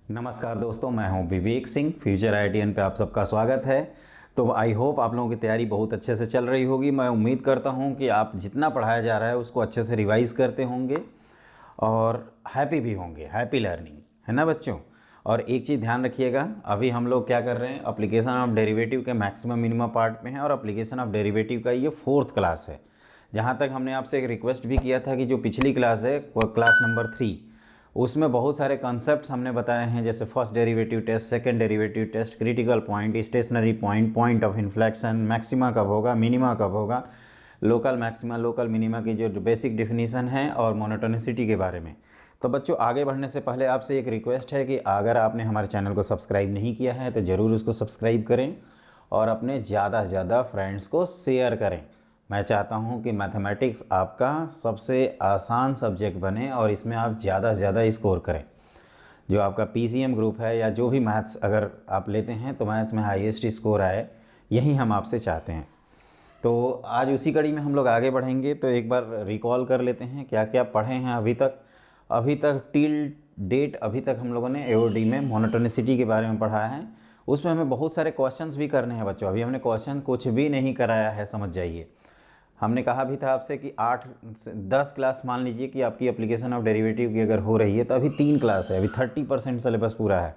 नमस्कार दोस्तों, मैं हूं विवेक सिंह। फ्यूचर आईटीएन पे आप सबका स्वागत है। तो आई होप आप लोगों की तैयारी बहुत अच्छे से चल रही होगी। मैं उम्मीद करता हूं कि आप जितना पढ़ाया जा रहा है उसको अच्छे से रिवाइज़ करते होंगे और हैप्पी भी होंगे। हैप्पी लर्निंग, है ना बच्चों। और एक चीज़ ध्यान रखिएगा, अभी हम लोग क्या कर रहे हैं, एप्लीकेशन ऑफ डेरिवेटिव के मैक्सिमम मिनिमम पार्ट में है और एप्लीकेशन ऑफ डेरिवेटिव का ये 4th क्लास है। जहाँ तक हमने आपसे एक रिक्वेस्ट भी किया था कि जो पिछली क्लास है वो क्लास नंबर 3, उसमें बहुत सारे कॉन्सेप्ट्स हमने बताए हैं, जैसे first derivative test, second derivative test, critical point, stationary point, point of inflection, maxima कब होगा, मिनिमा कब होगा, लोकल मैक्सिमा लोकल मिनिमा की जो बेसिक डेफिनेशन है, और मोनोटोनिसिटी के बारे में। तो बच्चों, आगे बढ़ने से पहले आपसे एक रिक्वेस्ट है कि अगर आपने हमारे चैनल को सब्सक्राइब नहीं किया है तो ज़रूर उसको सब्सक्राइब करें और अपने ज़्यादा से ज़्यादा फ्रेंड्स को शेयर करें। मैं चाहता हूं कि मैथमेटिक्स आपका सबसे आसान सब्जेक्ट बने और इसमें आप ज़्यादा से ज़्यादा स्कोर करें। जो आपका पीसीएम ग्रुप है या जो भी मैथ्स अगर आप लेते हैं तो मैथ्स में हाईएस्ट स्कोर आए, यही हम आपसे चाहते हैं। तो आज उसी कड़ी में हम लोग आगे बढ़ेंगे। तो एक बार रिकॉल कर लेते हैं क्या क्या पढ़े हैं अभी तक। टिल डेट अभी तक हम लोगों ने एओडी में मोनोटोनिसिटी के बारे में पढ़ा है। उसमें हमें बहुत सारे क्वेश्चंस भी करने हैं बच्चों। अभी हमने क्वेश्चन कुछ भी नहीं कराया है, समझ जाइए। हमने कहा भी था आपसे कि 8 से 10 क्लास मान लीजिए कि आपकी एप्लीकेशन ऑफ डेरिवेटिव की अगर हो रही है तो अभी 3 क्लास है, अभी 30% सिलेबस पूरा है।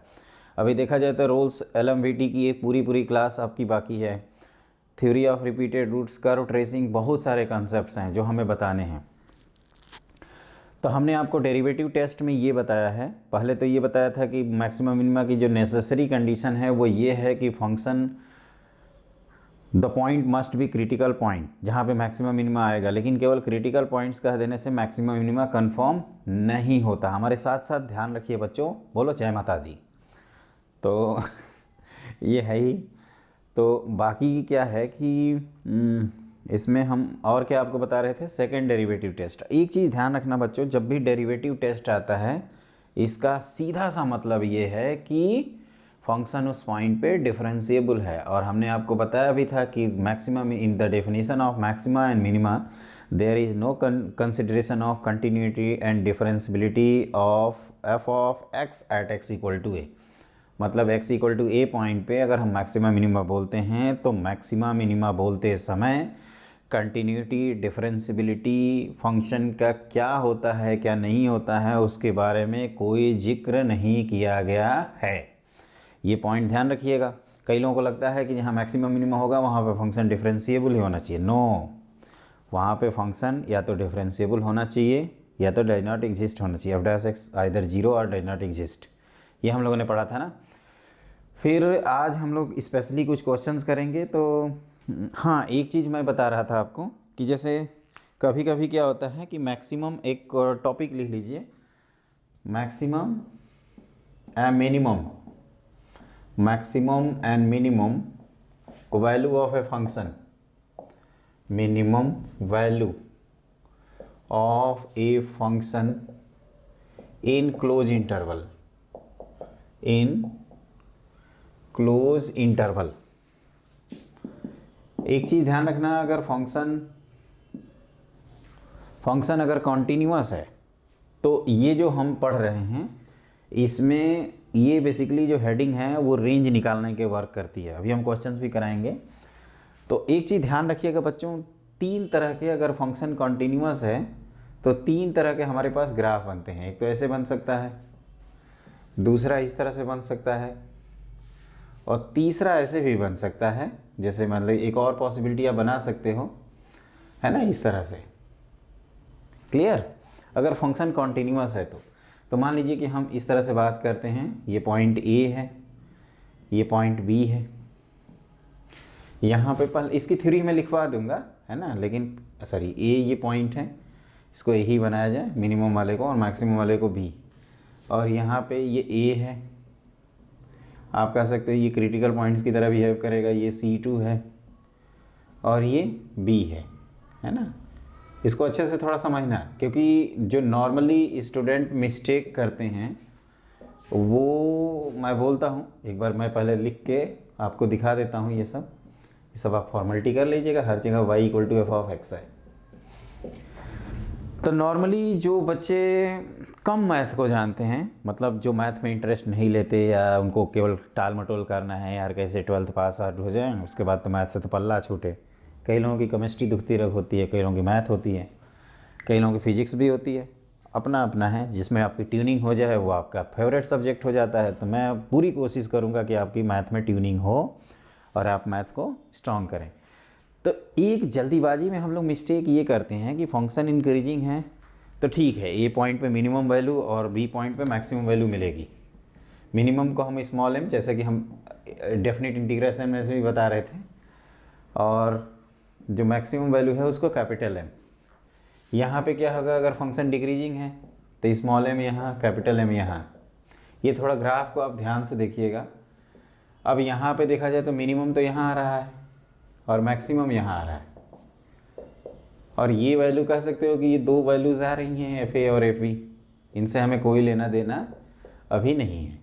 अभी देखा जाए तो रोल्स एलएमवीटी की एक पूरी क्लास आपकी बाकी है। Theory of repeated roots, curve tracing, बहुत सारे कॉन्सेप्ट्स हैं जो हमें बताने हैं। तो हमने आपको डेरिवेटिव टेस्ट में ये बताया है, पहले तो ये बताया था कि मैक्सिमम मिनिमा की जो नेसेसरी कंडीशन है वो ये है कि function the point must be critical point, जहाँ पे मैक्सिमम मिनिमा आएगा। लेकिन केवल क्रिटिकल पॉइंट्स कह देने से मैक्सिमम मिनिमा कंफर्म नहीं होता। हमारे साथ साथ ध्यान रखिए बच्चों, बोलो जय माता दी। तो ये है ही। तो बाकी क्या है कि इसमें हम और क्या आपको बता रहे थे, सेकंड डेरिवेटिव टेस्ट। एक चीज़ ध्यान रखना बच्चों, जब भी डेरिवेटिव टेस्ट आता है इसका सीधा सा मतलब ये है कि फंक्शन उस पॉइंट पे डिफरेंशिएबल है। और हमने आपको बताया भी था कि maximum in the definition of maxima and minima there is no consideration of continuity and differentiability of F of X at x equal to A. मतलब x equal to A point पे अगर हम मैक्सिमा मिनिमा बोलते हैं तो maxima minima बोलते समय continuity, differentiability, function का क्या होता है क्या नहीं होता है उसके बारे में कोई जिक्र नहीं किया गया है। ये पॉइंट ध्यान रखिएगा। कई लोगों को लगता है कि जहाँ मैक्सिमम मिनिमम होगा वहाँ पे फंक्शन डिफरेंशिएबल ही होना चाहिए। नो, वहाँ पे फंक्शन या तो डिफरेंशिएबल होना चाहिए या तो डज नॉट एग्जिस्ट होना चाहिए। F dash x either zero और डज नॉट एग्जिस्ट, ये हम लोगों ने पढ़ा था ना। फिर आज हम लोग स्पेशली कुछ क्वेश्चंस करेंगे। तो हाँ, एक चीज़ मैं बता रहा था आपको कि जैसे कभी कभी क्या होता है कि मैक्सिमम, एक टॉपिक लिख लीजिए, maximum and minimum, maximum and minimum value of a function, minimum value of a function in close interval, in close interval. एक चीज़ ध्यान रखना, अगर फंक्शन अगर कॉन्टीन्यूअस है तो ये जो हम पढ़ रहे हैं इसमें ये बेसिकली जो हेडिंग है वो रेंज निकालने के वर्क करती है। अभी हम क्वेश्चंस भी कराएंगे। तो एक चीज़ ध्यान रखिएगा बच्चों, 3 तरह के अगर फंक्शन कॉन्टीन्यूअस है तो 3 तरह के हमारे पास ग्राफ बनते हैं। एक तो ऐसे बन सकता है, दूसरा इस तरह से बन सकता है, और तीसरा ऐसे भी बन सकता है। जैसे मान लो एक और पॉसिबिलिटी आप बना सकते हो, है ना, इस तरह से। क्लियर? अगर फंक्शन कॉन्टीन्यूअस है तो मान लीजिए कि हम इस तरह से बात करते हैं, ये पॉइंट ए है, ये पॉइंट बी है। यहाँ पे पहले इसकी थ्योरी में लिखवा दूंगा, है ना, लेकिन सॉरी, ए ये पॉइंट है, इसको ए ही बनाया जाए, मिनिमम वाले को, और मैक्सिमम वाले को बी। और यहाँ पे ये ए है, आप कह सकते हो ये क्रिटिकल पॉइंट्स की तरह बिहेव करेगा, ये C2 है और ये B है ना। इसको अच्छे से थोड़ा समझना, क्योंकि जो नॉर्मली स्टूडेंट मिस्टेक करते हैं वो मैं बोलता हूँ, एक बार मैं पहले लिख के आपको दिखा देता हूँ। ये सब आप फॉर्मेलिटी कर लीजिएगा, हर जगह y equal to f of x है। तो नॉर्मली जो बच्चे कम मैथ को जानते हैं, मतलब जो मैथ में इंटरेस्ट नहीं लेते या उनको केवल टाल मटोल करना है यार कैसे 12th पास आउट हो जाए उसके बाद तो मैथ से तो पल्ला छूटे। कई लोगों की केमिस्ट्री दुखती रग होती है, कई लोगों की मैथ होती है, कई लोगों की फिजिक्स भी होती है। अपना अपना है, जिसमें आपकी ट्यूनिंग हो जाए वो आपका फेवरेट सब्जेक्ट हो जाता है। तो मैं पूरी कोशिश करूँगा कि आपकी मैथ में ट्यूनिंग हो और आप मैथ को स्ट्रॉन्ग करें। तो एक जल्दीबाजी में हम लोग मिस्टेक ये करते हैं कि फंक्शन इंक्रीजिंग है तो ठीक है, ए पॉइंट पे मिनिमम वैल्यू और बी पॉइंट पे मैक्सिमम वैल्यू मिलेगी। मिनिमम को हम स्मॉल एम, जैसे कि हम डेफिनेट इंटीग्रेशन में से भी बता रहे थे, और जो मैक्सिमम वैल्यू है उसको कैपिटल एम। यहाँ पे क्या होगा, अगर फंक्शन डिक्रीजिंग है तो स्मॉल एम यहाँ, कैपिटल एम यहाँ। ये थोड़ा ग्राफ को आप ध्यान से देखिएगा। अब यहाँ पे देखा जाए तो मिनिमम तो यहाँ आ रहा है और मैक्सिमम यहाँ आ रहा है, और ये वैल्यू कह सकते हो कि ये दो वैल्यूज़ आ रही हैं एफ ए और एफ बी, इनसे हमें कोई लेना देना अभी नहीं है।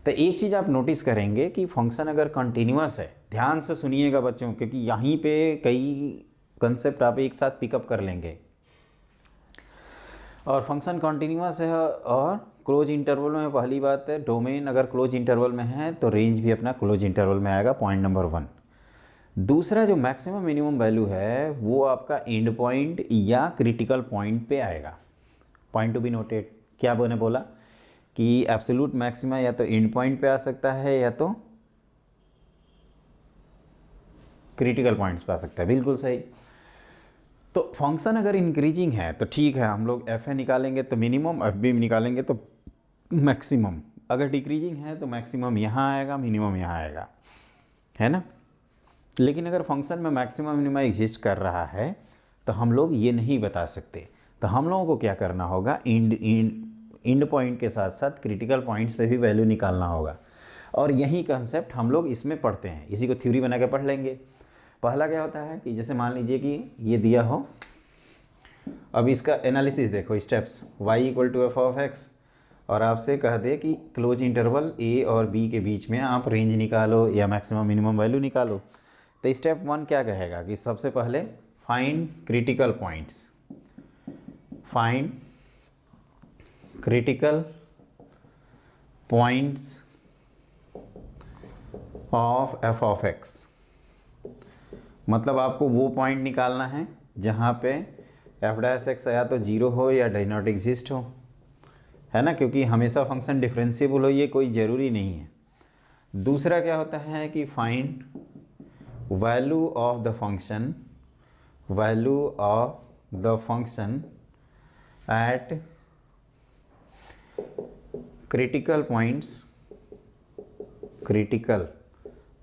तो एक चीज़ आप नोटिस करेंगे कि फंक्शन अगर कंटिन्यूअस है, ध्यान से सुनिएगा बच्चों, क्योंकि यहीं पे कई कंसेप्ट आप एक साथ पिकअप कर लेंगे। और फंक्शन कंटिन्यूअस है और क्लोज इंटरवल में, पहली बात है डोमेन अगर क्लोज इंटरवल में है तो रेंज भी अपना क्लोज इंटरवल में आएगा, पॉइंट नंबर 1। दूसरा जो मैक्सिमम मिनिमम वैल्यू है वो आपका एंड पॉइंट या क्रिटिकल पॉइंट पे आएगा। पॉइंट टू बी नोटेड, क्या मैंने बोला कि एब्सोल्यूट मैक्सिमा या तो एंड पॉइंट पे आ सकता है या तो क्रिटिकल पॉइंट्स पे आ सकता है, बिल्कुल सही। तो फंक्शन अगर इंक्रीजिंग है तो ठीक है, हम लोग एफ ए निकालेंगे तो मिनिमम, एफ बी निकालेंगे तो मैक्सिमम। अगर डिक्रीजिंग है तो मैक्सिमम यहाँ आएगा, मिनिमम यहाँ आएगा, है ना। लेकिन अगर फंक्शन में मैक्सिमम मिनिमम एग्जिस्ट कर रहा है तो हम लोग ये नहीं बता सकते। तो हम लोगों को क्या करना होगा, एंड पॉइंट के साथ साथ क्रिटिकल पॉइंट्स पे भी वैल्यू निकालना होगा। और यही कंसेप्ट हम लोग इसमें पढ़ते हैं, इसी को थ्योरी बना के पढ़ लेंगे। पहला क्या होता है कि जैसे मान लीजिए कि ये दिया हो, अब इसका एनालिसिस देखो, steps y equal to f of x, और आपसे कह दे कि क्लोज इंटरवल a और b के बीच में आप रेंज निकालो या मैक्सिमम मिनिमम वैल्यू निकालो। तो स्टेप 1 क्या कहेगा कि सबसे पहले find critical points, find critical points of F of x. मतलब आपको वो पॉइंट निकालना है जहाँ पे एफ डैश एक्स या तो 0 हो या डज नॉट एग्जिस्ट हो, है ना, क्योंकि हमेशा फंक्शन डिफरेंशिएबल हो ये कोई ज़रूरी नहीं है। दूसरा क्या होता है कि find value of the function, value of the function at critical points, critical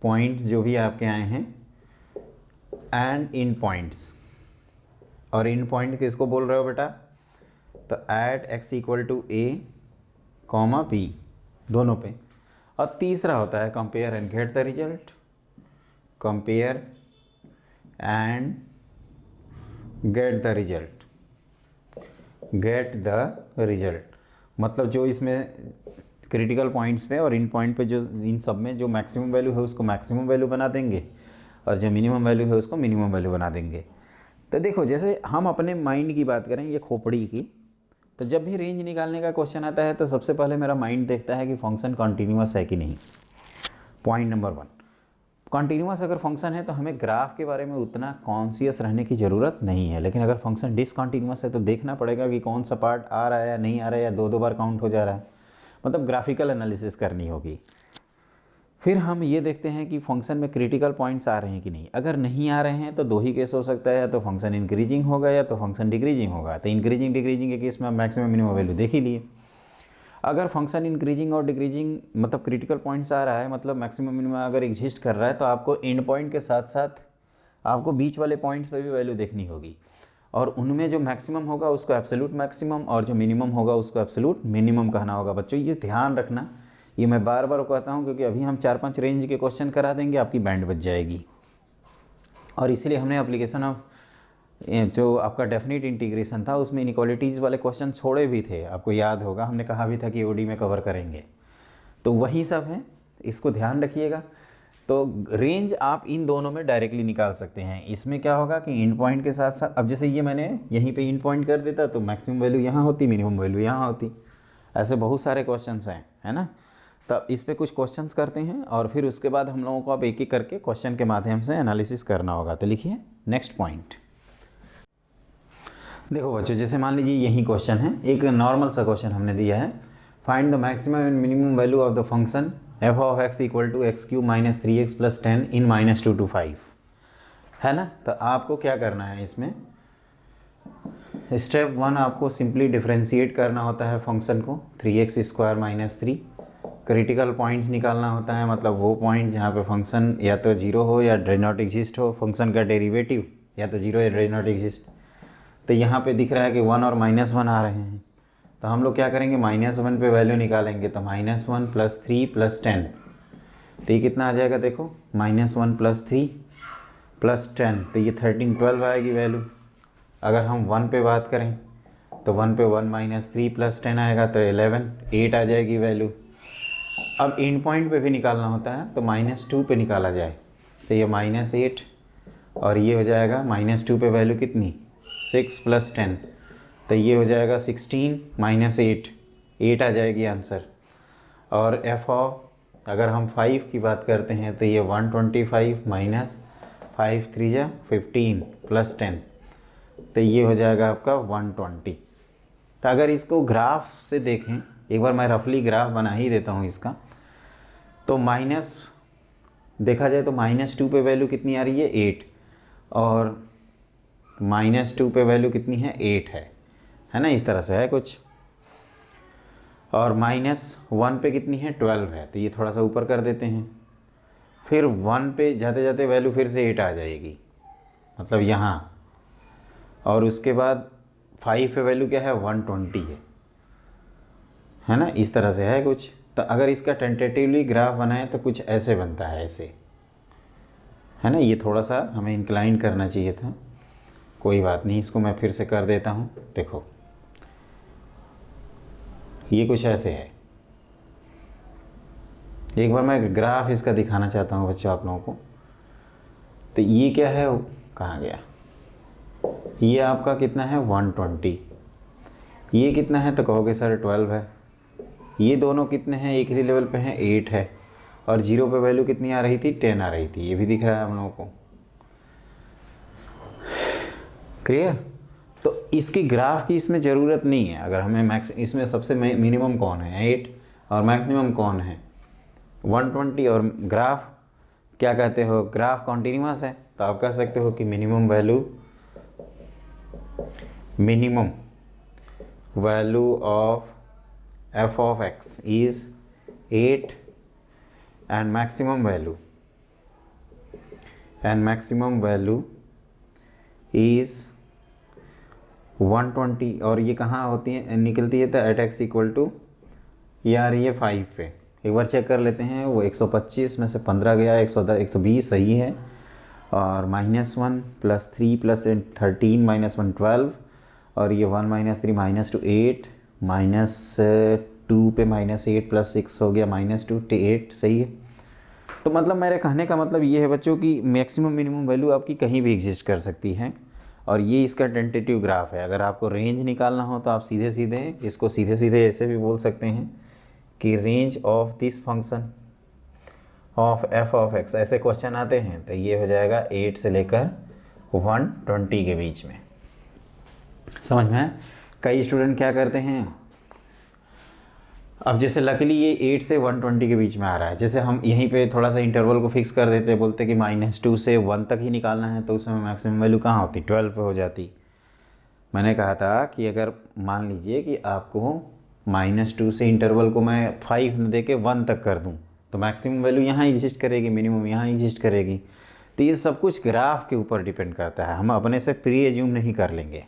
points जो भी आपके आए हैं, एंड इन पॉइंट्स। और इन पॉइंट किसको बोल रहे हो बेटा, तो at x equal to A comma B, दोनों पे। और तीसरा होता है compare and get the result, compare and get the result, get the result. मतलब जो इसमें क्रिटिकल पॉइंट्स पे और इन पॉइंट पे जो इन सब में जो मैक्सिमम वैल्यू है उसको मैक्सिमम वैल्यू बना देंगे और जो मिनिमम वैल्यू है उसको मिनिमम वैल्यू बना देंगे। तो देखो, जैसे हम अपने माइंड की बात करें, ये खोपड़ी की, तो जब भी रेंज निकालने का क्वेश्चन आता है तो सबसे पहले मेरा माइंड देखता है कि फंक्शन कॉन्टीन्यूअस है कि नहीं। पॉइंट नंबर 1, कॉन्टीन्यूअस अगर फंक्शन है तो हमें ग्राफ के बारे में उतना कॉन्शियस रहने की ज़रूरत नहीं है। लेकिन अगर फंक्शन डिसकॉन्टीन्यूअस है तो देखना पड़ेगा कि कौन सा पार्ट आ रहा है या नहीं आ रहा है, या दो बार काउंट हो जा रहा है, मतलब ग्राफिकल एनालिसिस करनी होगी। फिर हम ये देखते हैं कि फंक्शन में क्रिटिकल पॉइंट्स आ रहे हैं कि नहीं। अगर नहीं आ रहे हैं तो दो ही केस हो सकता है, या तो फंक्शन इंक्रीजिंग होगा या तो फंक्शन डिक्रीजिंग होगा। तो इंक्रीजिंग डिक्रीजिंग के केस में हम मैक्सिमम मिनिमम वैल्यू देख ही लिए। अगर फंक्शन इंक्रीजिंग और डिक्रीजिंग मतलब क्रिटिकल पॉइंट्स आ रहा है, मतलब मैक्सिमम मिनिमम अगर एग्जिस्ट कर रहा है, तो आपको एंड पॉइंट के साथ साथ आपको बीच वाले पॉइंट्स पर भी वैल्यू देखनी होगी। और उनमें जो मैक्सिमम होगा उसको एब्सोल्यूट मैक्सिमम और जो मिनिमम होगा उसको एब्सोल्यूट मिनिमम कहना होगा। बच्चों ये ध्यान रखना, ये मैं बार बार कहता हूँ क्योंकि अभी हम 4-5 रेंज के क्वेश्चन करा देंगे, आपकी बैंड बच जाएगी। और इसीलिए हमने एप्लीकेशन ऑफ जो आपका डेफिनेट इंटीग्रेशन था उसमें इनइक्वालिटीज़ वाले क्वेश्चन छोड़े भी थे, आपको याद होगा, हमने कहा भी था कि ओडी में कवर करेंगे। तो वही सब है, इसको ध्यान रखिएगा। तो रेंज आप इन दोनों में डायरेक्टली निकाल सकते हैं। इसमें क्या होगा कि इंड पॉइंट के साथ साथ, अब जैसे ये मैंने यहीं पे इंड पॉइंट कर देता तो मैक्सिमम वैल्यू यहाँ होती, मिनिमम वैल्यू यहाँ होती। ऐसे बहुत सारे क्वेश्चंस हैं, है ना। तब इस पे कुछ क्वेश्चंस करते हैं और फिर उसके बाद हम लोगों को अब एक एक करके क्वेश्चन के माध्यम से एनालिसिस करना होगा। तो लिखिए नेक्स्ट पॉइंट। देखो बच्चों, जैसे मान लीजिए यही क्वेश्चन है, एक नॉर्मल सा क्वेश्चन हमने दिया है, find the maximum and minimum value of the function f of x equal to x cube minus 3x plus 10 in -2 to 5, है ना। तो आपको क्या करना है इसमें, स्टेप 1 आपको सिंपली डिफ्रेंशिएट करना होता है फंक्शन को, 3x square minus 3। Critical points निकालना होता है, मतलब वो पॉइंट जहाँ पे फंक्शन या तो जीरो हो या डज नॉट एग्जिस्ट हो, फंक्शन का डेरिवेटिव या तो जीरो या डज नॉट एग्जिस्ट। तो यहाँ पे दिख रहा है कि 1 और -1 आ रहे हैं, तो हम लोग क्या करेंगे, -1 पे वैल्यू निकालेंगे। तो -1 प्लस 3 प्लस 10, तो ये कितना आ जाएगा, देखो -1 प्लस 3 प्लस 10, तो ये 13 12 आएगी वैल्यू। अगर हम 1 पे बात करें तो 1 पे 1 माइनस 3 प्लस 10 आएगा, तो 11 8 आ जाएगी वैल्यू। अब एंड पॉइंट पे भी निकालना होता है, तो -2 पे निकाला जाए, तो ये -8 और ये हो जाएगा -2 पे वैल्यू कितनी, 6 प्लस 10, तो ये हो जाएगा 16 माइनस 8 आ जाएगी आंसर। और एफ ऑफ अगर हम 5 की बात करते हैं तो ये 125 माइनस 5 3 जा 15 प्लस 10, तो ये हो जाएगा आपका 120। तो अगर इसको ग्राफ से देखें, एक बार मैं रफली ग्राफ बना ही देता हूँ इसका, तो माइनस देखा जाए तो -2 पे वैल्यू कितनी आ रही है, 8, और -2 पे वैल्यू कितनी है, 8 है ना, इस तरह से है कुछ। और -1 पे कितनी है, 12 है, तो ये थोड़ा सा ऊपर कर देते हैं। फिर 1 पे जाते जाते वैल्यू फिर से 8 आ जाएगी, मतलब यहाँ। और उसके बाद 5 पे वैल्यू क्या है, 120 है ना, इस तरह से है कुछ। तो अगर इसका टेंटेटिवली ग्राफ बनाए तो कुछ ऐसे बनता है, ऐसे, है ना। ये थोड़ा सा हमें इंक्लाइन करना चाहिए था, कोई बात नहीं, इसको मैं फिर से कर देता हूँ। देखो ये कुछ ऐसे है, एक बार मैं ग्राफ इसका दिखाना चाहता हूँ बच्चों आप लोगों को। तो ये क्या है, कहाँ गया, ये आपका कितना है, 120। ये कितना है, तो कहोगे सर 12 है। ये दोनों कितने हैं, एक ही लेवल पे हैं, 8 है। और 0 पे वैल्यू कितनी आ रही थी, 10 आ रही थी, ये भी दिख रहा है हम लोगों को। क्लियर। तो इसकी ग्राफ की इसमें ज़रूरत नहीं है। अगर हमें इसमें सबसे मिनिमम कौन है, 8, और मैक्सिमम कौन है, 120, और ग्राफ क्या कहते हो, ग्राफ कॉन्टिन्यूअस है, तो आप कह सकते हो कि minimum value of f of x is 8 and maximum value is 120। और ये कहाँ होती है, निकलती है, तो एट एक्स इक्वल टू ये आ रही है 5 पे। एक बार चेक कर लेते हैं, वो 125 में से 15 गया, 110 120 सही है। और -1 प्लस 3 प्लस 13 -1 12, और ये 1 माइनस 3 -2 8 -2 पे -8 प्लस 6 हो गया -2 8, सही है। तो मतलब मेरे कहने का मतलब ये है बच्चों कि मैक्सिमम मिनिमम वैल्यू आपकी कहीं भी एग्जिस्ट कर सकती है, और ये इसका टेंटेटिव ग्राफ है। अगर आपको रेंज निकालना हो तो आप सीधे सीधे इसको ऐसे भी बोल सकते हैं कि range of this function of F of x, ऐसे क्वेश्चन आते हैं तो ये हो जाएगा 8 से लेकर 120 के बीच में। समझ में? कई स्टूडेंट क्या करते हैं, अब जैसे लकीली ये 8 से 120 के बीच में आ रहा है, जैसे हम यहीं पे थोड़ा सा इंटरवल को फिक्स कर देते, बोलते कि -2 से 1 तक ही निकालना है, तो उसमें मैक्सिमम वैल्यू कहाँ होती, 12 पे हो जाती। मैंने कहा था कि अगर मान लीजिए कि आपको -2 से इंटरवल को मैं 5 न दे के 1 तक कर दूँ, तो मैक्सिमम वैल्यू यहाँ एग्जिस्ट करेगी, मिनिमम यहाँ एग्जिस्ट करेगी। तो ये सब कुछ ग्राफ के ऊपर डिपेंड करता है, हम अपने से प्री एज्यूम नहीं कर लेंगे,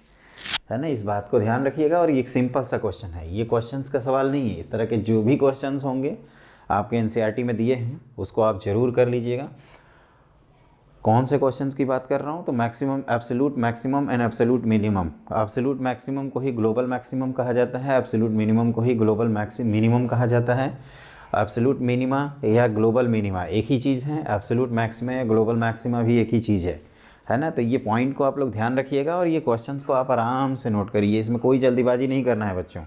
है ना। इस बात को ध्यान रखिएगा। और ये एक सिंपल सा क्वेश्चन है, ये क्वेश्चंस का सवाल नहीं है। इस तरह के जो भी क्वेश्चंस होंगे आपके एनसीईआरटी में दिए हैं उसको आप ज़रूर कर लीजिएगा। कौन से क्वेश्चंस की बात कर रहा हूँ, तो maximum, absolute maximum and absolute minimum. Absolute maximum को ही ग्लोबल मैक्सिमम कहा जाता है, एब्सोल्यूट मिनिमम को ही ग्लोबल मिनिमम कहा जाता है। एब्सोल्यूट मिनिमा या ग्लोबल मिनिमा एक ही चीज़ है, एब्सोल्यूट मैक्सिमा या ग्लोबल मैक्सिमा भी एक ही चीज़ है ना। तो ये पॉइंट को आप लोग ध्यान रखिएगा और ये क्वेश्चंस को आप आराम से नोट करिए, इसमें कोई जल्दीबाजी नहीं करना है बच्चों।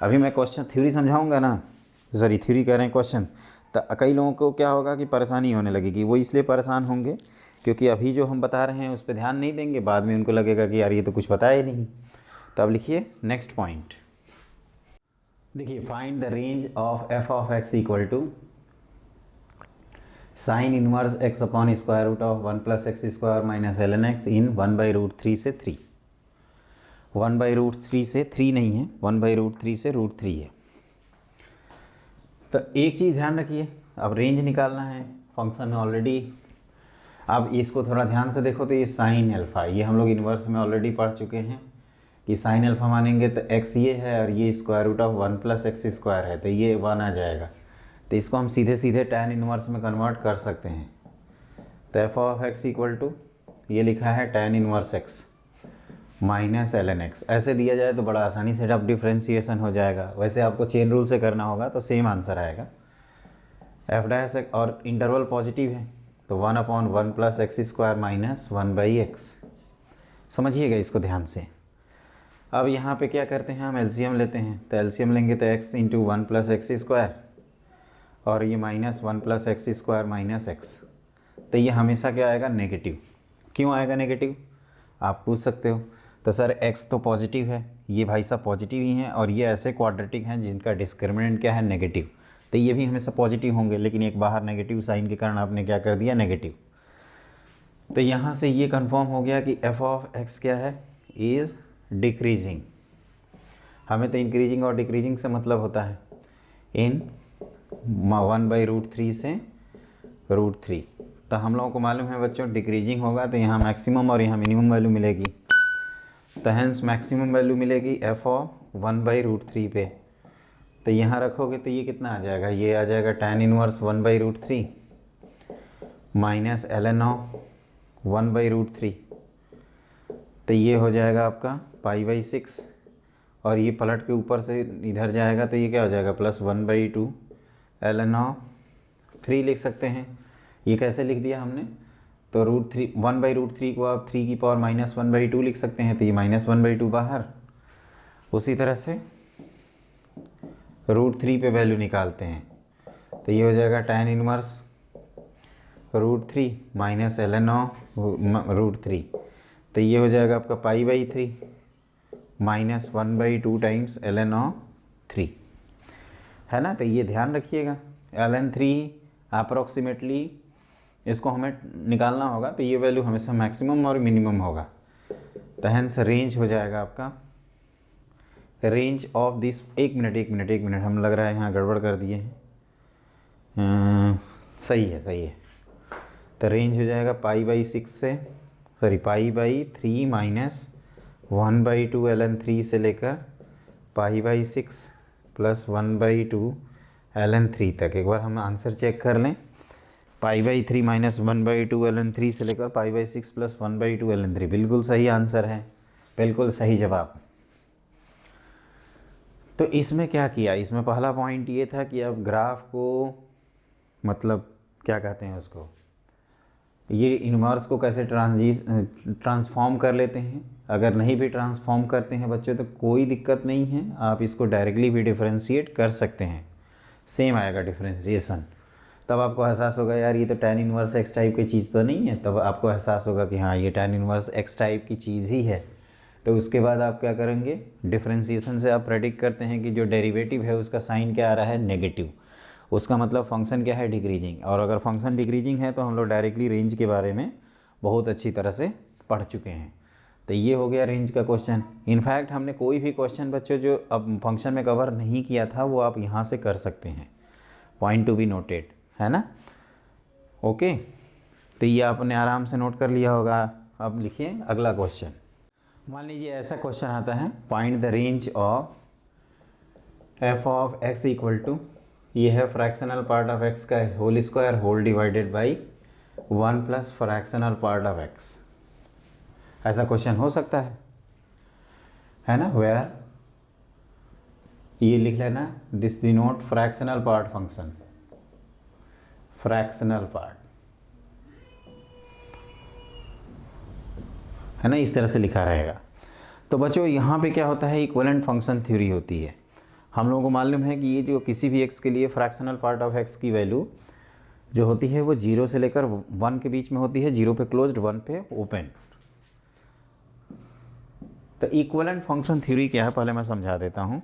अभी मैं क्वेश्चन थ्योरी समझाऊंगा ना, सॉरी थ्योरी कह रहे हैं क्वेश्चन, तो कई लोगों को क्या होगा कि परेशानी होने लगेगी। वो इसलिए परेशान होंगे क्योंकि अभी जो हम बता रहे हैं उस पर ध्यान नहीं देंगे, बाद में उनको लगेगा कि यार ये तो कुछ बताया ही नहीं। तो अब लिखिए नेक्स्ट पॉइंट, देखिए find the range of F of x equal to sine inverse x upon square root of 1 plus x square minus ln x in 1/√3 से 3। 1/√3 से 3 नहीं है, 1/√3 से √3 है। तो एक चीज़ ध्यान रखिए, अब रेंज निकालना है फंक्शन में ऑलरेडी। अब इसको थोड़ा ध्यान से देखो तो ये साइन अल्फ़ा, ये हम लोग इन्वर्स में ऑलरेडी पढ़ चुके हैं कि साइन अल्फ़ा मानेंगे तो x ये है और ये square root of 1 plus x square है, तो ये 1 आ जाएगा। तो इसको हम सीधे सीधे tan इनवर्स में कन्वर्ट कर सकते हैं। तो f of x equal to ये लिखा है tan inverse x minus ln x, ऐसे दिया जाए तो बड़ा आसानी से अब डिफ्रेंसीसन हो जाएगा। वैसे आपको चेन रूल से करना होगा तो सेम आंसर आएगा। एफ डैश और इंटरवल पॉजिटिव है तो 1/1 plus x square minus 1/x, समझिएगा इसको ध्यान से। अब यहाँ पे क्या करते हैं, हम एलसीएम लेते हैं, तो एलसीएम लेंगे तो x into 1 plus x square और ये minus 1 plus x square minus x, तो ये हमेशा क्या आएगा, नेगेटिव। क्यों आएगा नेगेटिव आप पूछ सकते हो। तो सर x तो पॉजिटिव है, ये भाई साहब पॉजिटिव ही हैं और ये ऐसे क्वाड्रेटिक हैं जिनका डिस्क्रिमिनेंट क्या है, नेगेटिव, तो ये भी हमेशा पॉजिटिव होंगे। लेकिन एक बाहर नेगेटिव साइन के कारण आपने क्या कर दिया, नेगेटिव। तो यहाँ से ये कंफर्म हो गया कि एफ ऑफ एक्स क्या है, इज़ डिक्रीजिंग। हमें तो इंक्रीजिंग और डिक्रीजिंग से मतलब होता है, इन 1/√3 से √3। तो हम लोगों को मालूम है बच्चों डिक्रीजिंग होगा तो यहाँ मैक्सिमम और यहाँ मिनिमम वैल्यू मिलेगी। तो हैंस मैक्सिमम वैल्यू मिलेगी एफ ऑफ 1/√3 पे। तो यहाँ रखोगे तो ये कितना आ जाएगा, ये आ जाएगा tan inverse 1/√3 minus ln of 1/√3। तो ये हो जाएगा आपका π/6 और ये पलट के ऊपर से इधर जाएगा तो ये क्या हो जाएगा, प्लस 1/2 ln ऑफ 3 लिख सकते हैं। ये कैसे लिख दिया हमने, तो √3 1/√3 को आप 3 की पावर माइनस 1/2 लिख सकते हैं, तो ये माइनस 1/2 बाहर। उसी तरह से √3 पे वैल्यू निकालते हैं तो ये हो जाएगा tan inverse √3 minus ln of √3, तो ये हो जाएगा आपका π/3 माइनस 1/2 टाइम्स ln ऑफ 3, है ना। तो ये ध्यान रखिएगा ln 3 अप्रोक्सीमेटली इसको हमें निकालना होगा, तो ये वैल्यू हमेशा मैक्सिमम और मिनिमम होगा। तो हैंस रेंज हो जाएगा आपका, रेंज ऑफ दिस, एक मिनट हम लग रहा है यहाँ गड़बड़ कर दिए हैं, सही है। तो रेंज हो जाएगा π/6 से, सॉरी π/3 माइनस 1/2 ln 3 से लेकर π/6 प्लस 1/2 ln 3 तक। एक बार हम आंसर चेक कर लें, π/3 माइनस 1/2 ln 3 से लेकर π/6 प्लस 1/2 ln 3, बिल्कुल सही आंसर है, बिल्कुल सही जवाब। तो इसमें क्या किया, इसमें पहला पॉइंट ये था कि अब ग्राफ को मतलब क्या कहते हैं उसको, ये इन्वर्स को कैसे ट्रांसफॉर्म कर लेते हैं। अगर नहीं भी ट्रांसफॉर्म करते हैं बच्चों तो कोई दिक्कत नहीं है, आप इसको डायरेक्टली भी डिफरेंशिएट कर सकते हैं, सेम आएगा डिफरेंशिएशन। तब आपको एहसास होगा यार ये तो tan इनवर्स x टाइप की चीज़ तो नहीं है, तब आपको एहसास होगा कि हाँ ये tan इनवर्स x टाइप की चीज़ ही है। तो उसके बाद आप क्या करेंगे, डिफरेंशिएशन से आप प्रेडिक्ट करते हैं कि जो डेरिवेटिव है उसका साइन क्या आ रहा है, नेगेटिव, उसका मतलब फंक्शन क्या है, डिक्रीजिंग। और अगर फंक्शन डिक्रीजिंग है तो हम लोग डायरेक्टली रेंज के बारे में बहुत अच्छी तरह से पढ़ चुके हैं। तो ये हो गया रेंज का क्वेश्चन। इनफैक्ट हमने कोई भी क्वेश्चन बच्चों जो अब फंक्शन में कवर नहीं किया था वो आप यहाँ से कर सकते हैं, पॉइंट टू बी नोटेड, है ना। ओके, तो ये आपने आराम से नोट कर लिया होगा। अब लिखिए अगला क्वेश्चन। मान लीजिए ऐसा क्वेश्चन आता है, find the range of F of x equal to, ये है फ्रैक्शनल पार्ट ऑफ एक्स का whole square whole divided by 1 plus fractional part of x. ऐसा क्वेश्चन हो सकता है ना, वेयर ये लिख लेना, this denote fractional part function, fractional part है ना, इस तरह से लिखा रहेगा। तो बच्चों यहाँ पे क्या होता है, इक्विवेलेंट फंक्शन थ्योरी होती है। हम लोगों को मालूम है कि ये जो किसी भी x के लिए फ्रैक्शनल पार्ट ऑफ x की वैल्यू जो होती है वो 0 से लेकर 1 के बीच में होती है, 0 पे क्लोज्ड 1 पे ओपन। तो इक्विवेलेंट फंक्शन थ्योरी क्या है पहले मैं समझा देता हूँ।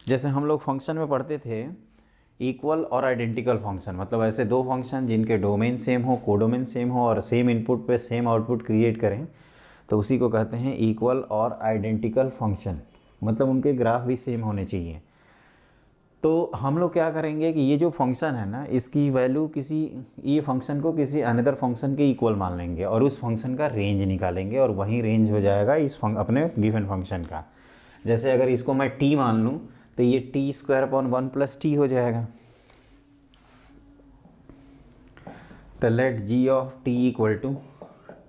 जैसे हम लोग फंक्शन में पढ़ते थे इक्वल और आइडेंटिकल फंक्शन, मतलब ऐसे दो फंक्शन जिनके डोमेन सेम हो, कोडोमेन सेम हो और सेम इनपुट पे सेम आउटपुट क्रिएट करें, तो उसी को कहते हैं इक्वल और आइडेंटिकल फंक्शन, मतलब उनके ग्राफ भी सेम होने चाहिए। तो हम लोग क्या करेंगे कि ये जो फंक्शन है ना, इसकी वैल्यू किसी, ये फंक्शन को किसी अनदर फंक्शन के इक्वल मान लेंगे और उस फंक्शन का रेंज निकालेंगे और वही रेंज हो जाएगा इस अपने गिवन फंक्शन का। जैसे अगर इसको मैं t मान लूँ तो ये t² / 1 + t हो जाएगा। तो let g of t =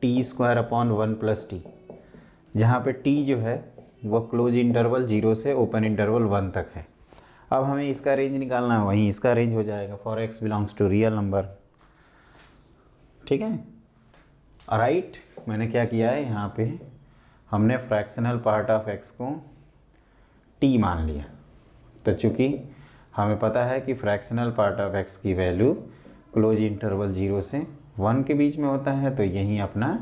t² / 1 + t, जहाँ पे t जो है वो क्लोज इंटरवल 0 से ओपन इंटरवल 1 तक है। अब हमें इसका रेंज निकालना है, वहीं इसका रेंज हो जाएगा for x belongs to real number. ठीक है, राइट। मैंने क्या किया है, यहाँ पे हमने फ्रैक्शनल पार्ट ऑफ x को t मान लिया। तो चूँकि हमें पता है कि फ्रैक्शनल पार्ट ऑफ x की वैल्यू क्लोज इंटरवल 0 से 1 के बीच में होता है, तो यही अपना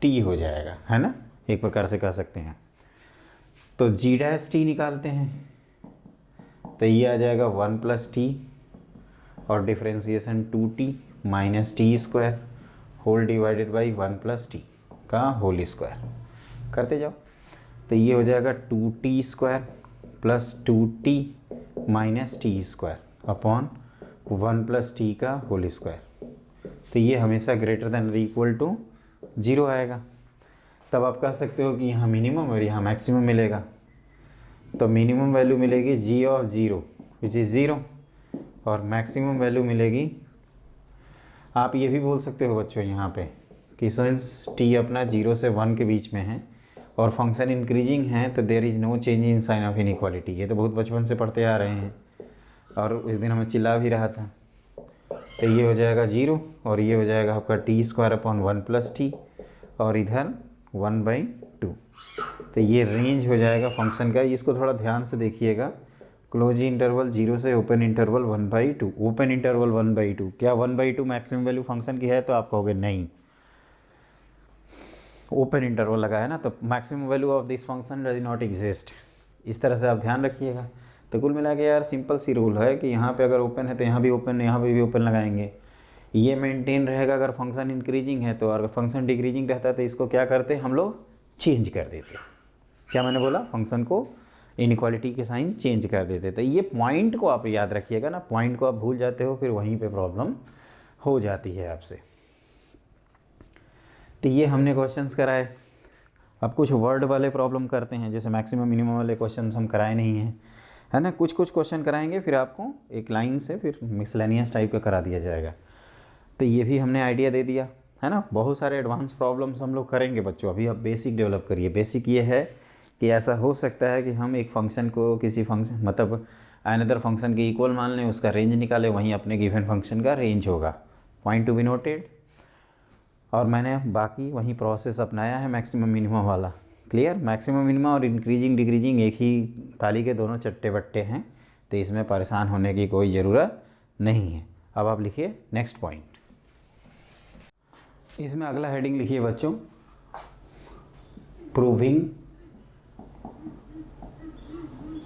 t हो जाएगा, है ना, एक प्रकार से कह सकते हैं। तो g' निकालते हैं, तो ये आ जाएगा 1 + t और differentiation 2t - t² whole divided by 1 + t का होल स्क्वायर करते जाओ। तो ये हो जाएगा 2t² + 2t - t² upon 1 + t का होल स्क्वायर। तो ये हमेशा ग्रेटर देन इक्वल टू 0 आएगा। तब आप कह सकते हो कि यहाँ मिनिमम और यहाँ मैक्सिमम मिलेगा। तो मिनिमम वैल्यू मिलेगी g ऑफ 0 विच इज़ 0 और मैक्सिमम वैल्यू मिलेगी, आप ये भी बोल सकते हो बच्चों यहाँ पे कि सिंस t अपना 0 से 1 के बीच में है और फंक्शन इंक्रीजिंग है, तो there is no change in sign of inequality. ये तो बहुत बचपन से पढ़ते आ रहे हैं और उस दिन हमें चिल्ला भी रहा था। तो ये हो जाएगा 0 और ये हो जाएगा आपका t² / 1 + t और इधर 1/2। तो ये रेंज हो जाएगा फंक्शन का। इसको थोड़ा ध्यान से देखिएगा, क्लोज इंटरवल 0 से ओपन इंटरवल 1/2, ओपन इंटरवल 1/2। क्या 1/2 मैक्सिमम वैल्यू फंक्शन की है? तो आप कहोगे नहीं, ओपन इंटरवल लगा है ना, तो maximum value of this function does not exist. इस तरह से आप ध्यान रखिएगा। तो कुल मिला के यार सिंपल सी रूल है कि यहाँ पे अगर ओपन है तो यहाँ भी ओपन, यहाँ पे भी ओपन लगाएंगे। ये मेंटेन रहेगा अगर फंक्शन इंक्रीजिंग है, तो अगर फंक्शन डिक्रीजिंग रहता है तो इसको क्या करते हम लोग, चेंज कर देते। क्या मैंने बोला, फंक्शन को इनइक्वालिटी के साइन चेंज कर देते। तो ये पॉइंट को आप याद रखिएगा ना, पॉइंट को आप भूल जाते हो फिर वहीं पे प्रॉब्लम हो जाती है आपसे। तो ये हमने क्वेश्चंस कराए। अब कुछ वर्ड वाले प्रॉब्लम करते हैं, जैसे मैक्सिमम मिनिमम वाले क्वेश्चंस हम कराए नहीं हैं, है ना। कुछ क्वेश्चन कराएंगे फिर आपको एक लाइन से फिर मिसलेनियस टाइप का करा दिया जाएगा। तो ये भी हमने आइडिया दे दिया, है ना। बहुत सारे एडवांस प्रॉब्लम्स हम लोग करेंगे बच्चों। अभी आप बेसिक डेवलप करिए। बेसिक ये है कि ऐसा हो सकता है कि हम एक फंक्शन को किसी फंक्शन मतलब अनदर फंक्शन के इक्वल मान लें, उसका रेंज निकालें, वहीं अपने गिवन फंक्शन का रेंज होगा। Point to be noted. और मैंने बाकी वही प्रोसेस अपनाया है मैक्सिमम मिनिमम वाला। क्लियर। मैक्सिमम मिनिमम और इंक्रीजिंग डिक्रीजिंग एक ही थाली के दोनों चट्टे बट्टे हैं, तो इसमें परेशान होने की कोई ज़रूरत नहीं है। अब आप लिखिए नेक्स्ट पॉइंट। इसमें अगला हेडिंग लिखिए बच्चों, प्रूविंग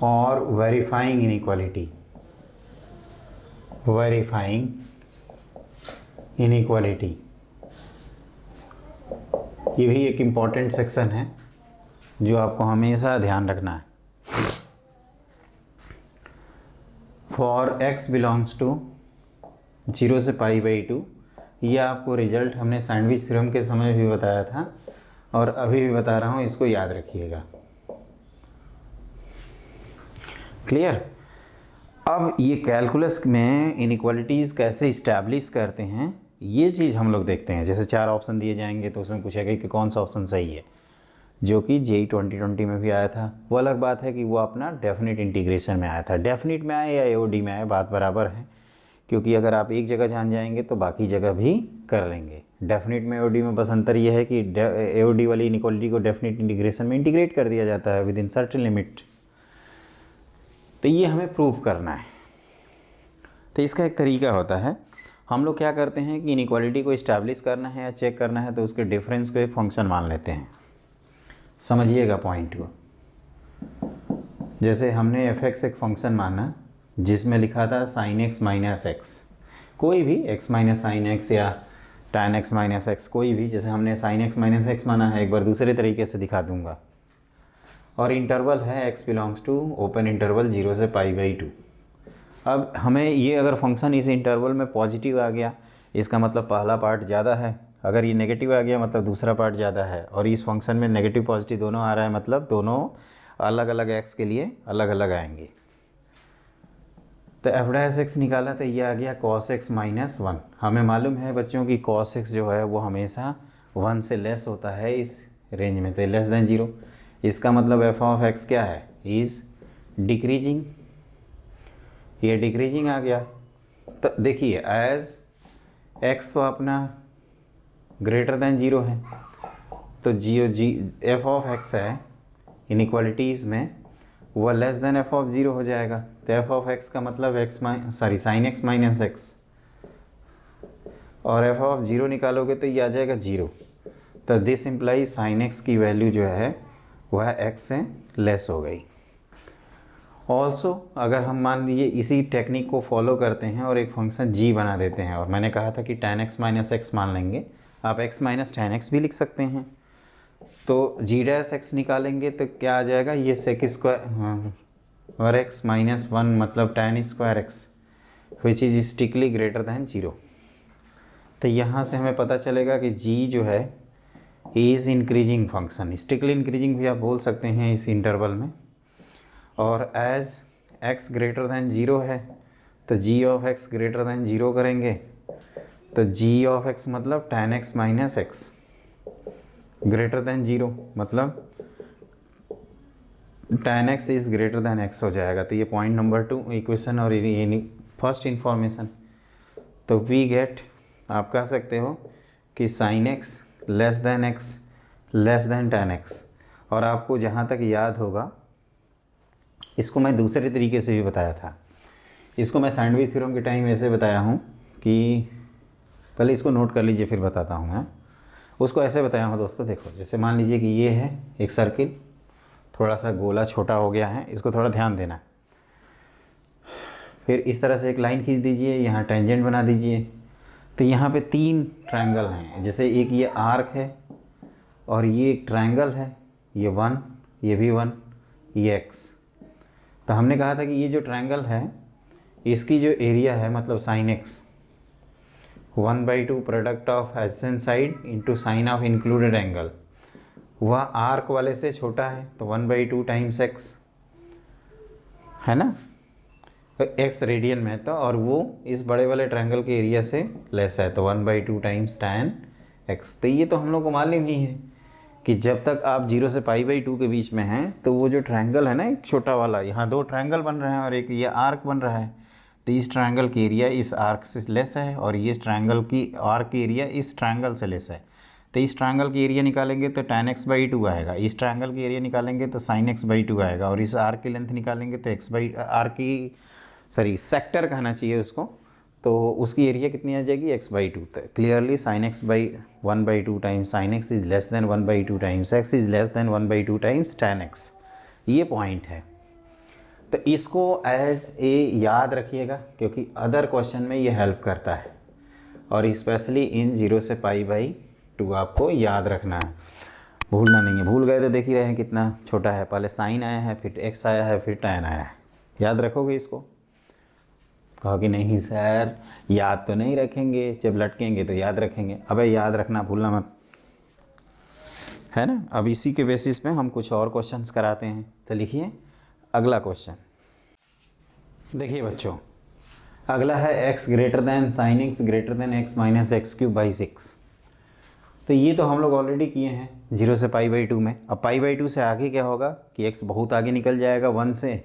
और वेरीफाइंग इनइक्वालिटी। वेरीफाइंग इनइक्वालिटी, ये भी एक इम्पॉर्टेंट सेक्शन है जो आपको हमेशा ध्यान रखना है। फॉर x बिलोंग्स टू 0 से π/2, ये आपको रिजल्ट हमने सैंडविच थ्योरम के समय भी बताया था और अभी भी बता रहा हूँ, इसको याद रखिएगा। क्लियर। अब ये कैलकुलस में इनइक्वालिटीज़ कैसे इस्टेब्लिश करते हैं, ये चीज़ हम लोग देखते हैं। जैसे 4 ऑप्शन दिए जाएंगे तो उसमें पूछेगा कि कौन सा ऑप्शन सही है। जो कि JEE 2020 में भी आया था। वो अलग बात है कि वो अपना डेफिनेट इंटीग्रेशन में आया था। डेफिनेट में आए या AOD में आए, बात बराबर है, क्योंकि अगर आप एक जगह जान जाएंगे तो बाकी जगह भी कर लेंगे। डेफिनेट में AOD में बस अंतर यह है कि AOD वाली इनइक्वालिटी को डेफिनेट इंटीग्रेशन में इंटीग्रेट कर दिया जाता है विद इन सर्टेन लिमिट। तो ये हमें प्रूव करना है। तो इसका एक तरीका होता है, हम लोग क्या करते हैं कि इनइक्वालिटी को इस्टेब्लिश करना है या चेक करना है तो उसके डिफरेंस को एक फंक्शन मान लेते हैं। समझिएगा पॉइंट को। जैसे हमने fx एक फंक्शन माना जिसमें लिखा था sin x माइनस एक्स, कोई भी x माइनस साइन एक्स या tan x माइनस एक्स, कोई भी। जैसे हमने sin x माइनस एक्स माना है, एक बार दूसरे तरीके से दिखा दूंगा। और इंटरवल है x belongs to open interval 0 से π/2। अब हमें ये अगर फंक्शन इस इंटरवल में पॉजिटिव आ गया, इसका मतलब पहला पार्ट ज़्यादा है। अगर ये नेगेटिव आ गया मतलब दूसरा पार्ट ज़्यादा है। और इस फंक्शन में नेगेटिव पॉजिटिव दोनों आ रहा है, मतलब दोनों अलग अलग x के लिए अलग अलग आएंगे। तो f' निकाला तो ये आ गया cos x माइनस 1। हमें मालूम है बच्चों की cos x जो है वो हमेशा 1 से लेस होता है इस रेंज में, तो लेस देन 0। इसका मतलब f(x) क्या है, इज़ डिक्रीजिंग। ये डिक्रीजिंग आ गया। तो देखिए एज x तो अपना ग्रेटर देन 0 है, तो f(x) है इनइक्वालिटीज़ में वह लेस देन f(0) हो जाएगा। तो f(x) का मतलब sin x माइनस एक्स, और f(0) निकालोगे तो ये आ जाएगा 0। तो दिस इम्प्लाई sin x की वैल्यू जो है वह x से लेस हो गई। ऑल्सो अगर हम मान लीजिए इसी टेक्निक को फॉलो करते हैं और एक फंक्शन g बना देते हैं, और मैंने कहा था कि tan x माइनस एक्स मान लेंगे, आप x माइनस tan x भी लिख सकते हैं। तो g' निकालेंगे तो क्या आ जाएगा, ये sec स्क्वायर और x माइनस 1 मतलब tan square x which is strictly greater than 0। तो यहाँ से हमें पता चलेगा कि g जो है is increasing function, strictly increasing भी आप बोल सकते हैं इस इंटरवल में। और एज x ग्रेटर दैन 0 है तो g(x) ग्रेटर दैन 0 करेंगे, तो g(x) मतलब tan x minus x greater than 0, मतलब tan x is greater than x हो जाएगा। तो ये पॉइंट नंबर 2 इक्वेशन और फर्स्ट इंफॉर्मेशन। तो वी गेट, आप कह सकते हो कि sin x less than x less than tan x। और आपको जहाँ तक याद होगा, इसको मैं दूसरे तरीके से भी बताया था। इसको मैं सैंडविच थ्योरम के टाइम ऐसे बताया हूँ कि, पहले इसको नोट कर लीजिए फिर बताता हूँ मैं। उसको ऐसे बताया हूँ दोस्तों, देखो जैसे मान लीजिए कि ये है एक सर्किल, थोड़ा सा गोला छोटा हो गया है, इसको थोड़ा ध्यान देना। फिर इस तरह से एक लाइन खींच दीजिए, यहाँ टेंजेंट बना दीजिए। तो यहाँ पे 3 ट्रायंगल हैं, जैसे एक ये आर्क है और ये एक ट्रायंगल है, ये 1, ये भी 1, ये x। तो हमने कहा था कि ये जो ट्रायंगल है इसकी जो एरिया है मतलब sin x 1/2 product of adjacent side into sine of included angle, वह आर्क वाले से छोटा है तो 1/2 टाइम्स x है ना, x रेडियन में। तो और वो इस बड़े वाले ट्रायंगल के एरिया से लेस है तो 1/2 टाइम्स tan x। तो ये तो हम लोग को मालूम ही है कि जब तक आप 0 से π/2 के बीच में हैं तो वो जो ट्रायंगल है ना एक छोटा वाला, यहाँ 2 ट्रायंगल बन रहे हैं और एक ये आर्क बन रहा है, तो इस ट्रायंगल की एरिया इस आर्क से लेस है और ये ट्रायंगल की आर्क की एरिया इस ट्रायंगल से लेस है। तो इस ट्रायंगल की एरिया निकालेंगे तो tan x/2 आएगा, इस ट्रायंगल की एरिया निकालेंगे तो sin x/2 आएगा, और इस आर्क की लेंथ निकालेंगे तो सेक्टर कहना चाहिए उसको, तो उसकी एरिया कितनी आ जाएगी x/2। तो clearly sin x/1/2 times sin x is less than 1/2 times x is less than 1/2 times tan x। ये पॉइंट है। तो इसको एज ए याद रखिएगा क्योंकि अदर क्वेश्चन में ये हेल्प करता है, और स्पेशली इन 0 से π/2 आपको याद रखना है, भूलना नहीं है। भूल गए तो देख ही रहे हैं कितना छोटा है, पहले साइन आया है फिर x आया है फिर tan आया है। याद रखोगे इसको? कहो कि नहीं सर याद तो नहीं रखेंगे, जब लटकेंगे तो याद रखेंगे। अबे याद रखना भूलना मत, है ना। अब इसी के बेसिस पे हम कुछ और क्वेश्चंस कराते हैं। तो लिखिए अगला क्वेश्चन। देखिए बच्चों, अगला है x greater than sin x greater than x minus x³/6। तो ये तो हम लोग ऑलरेडी किए हैं 0 से π/2 में। अब π/2 से आगे क्या होगा कि x बहुत आगे निकल जाएगा 1 से,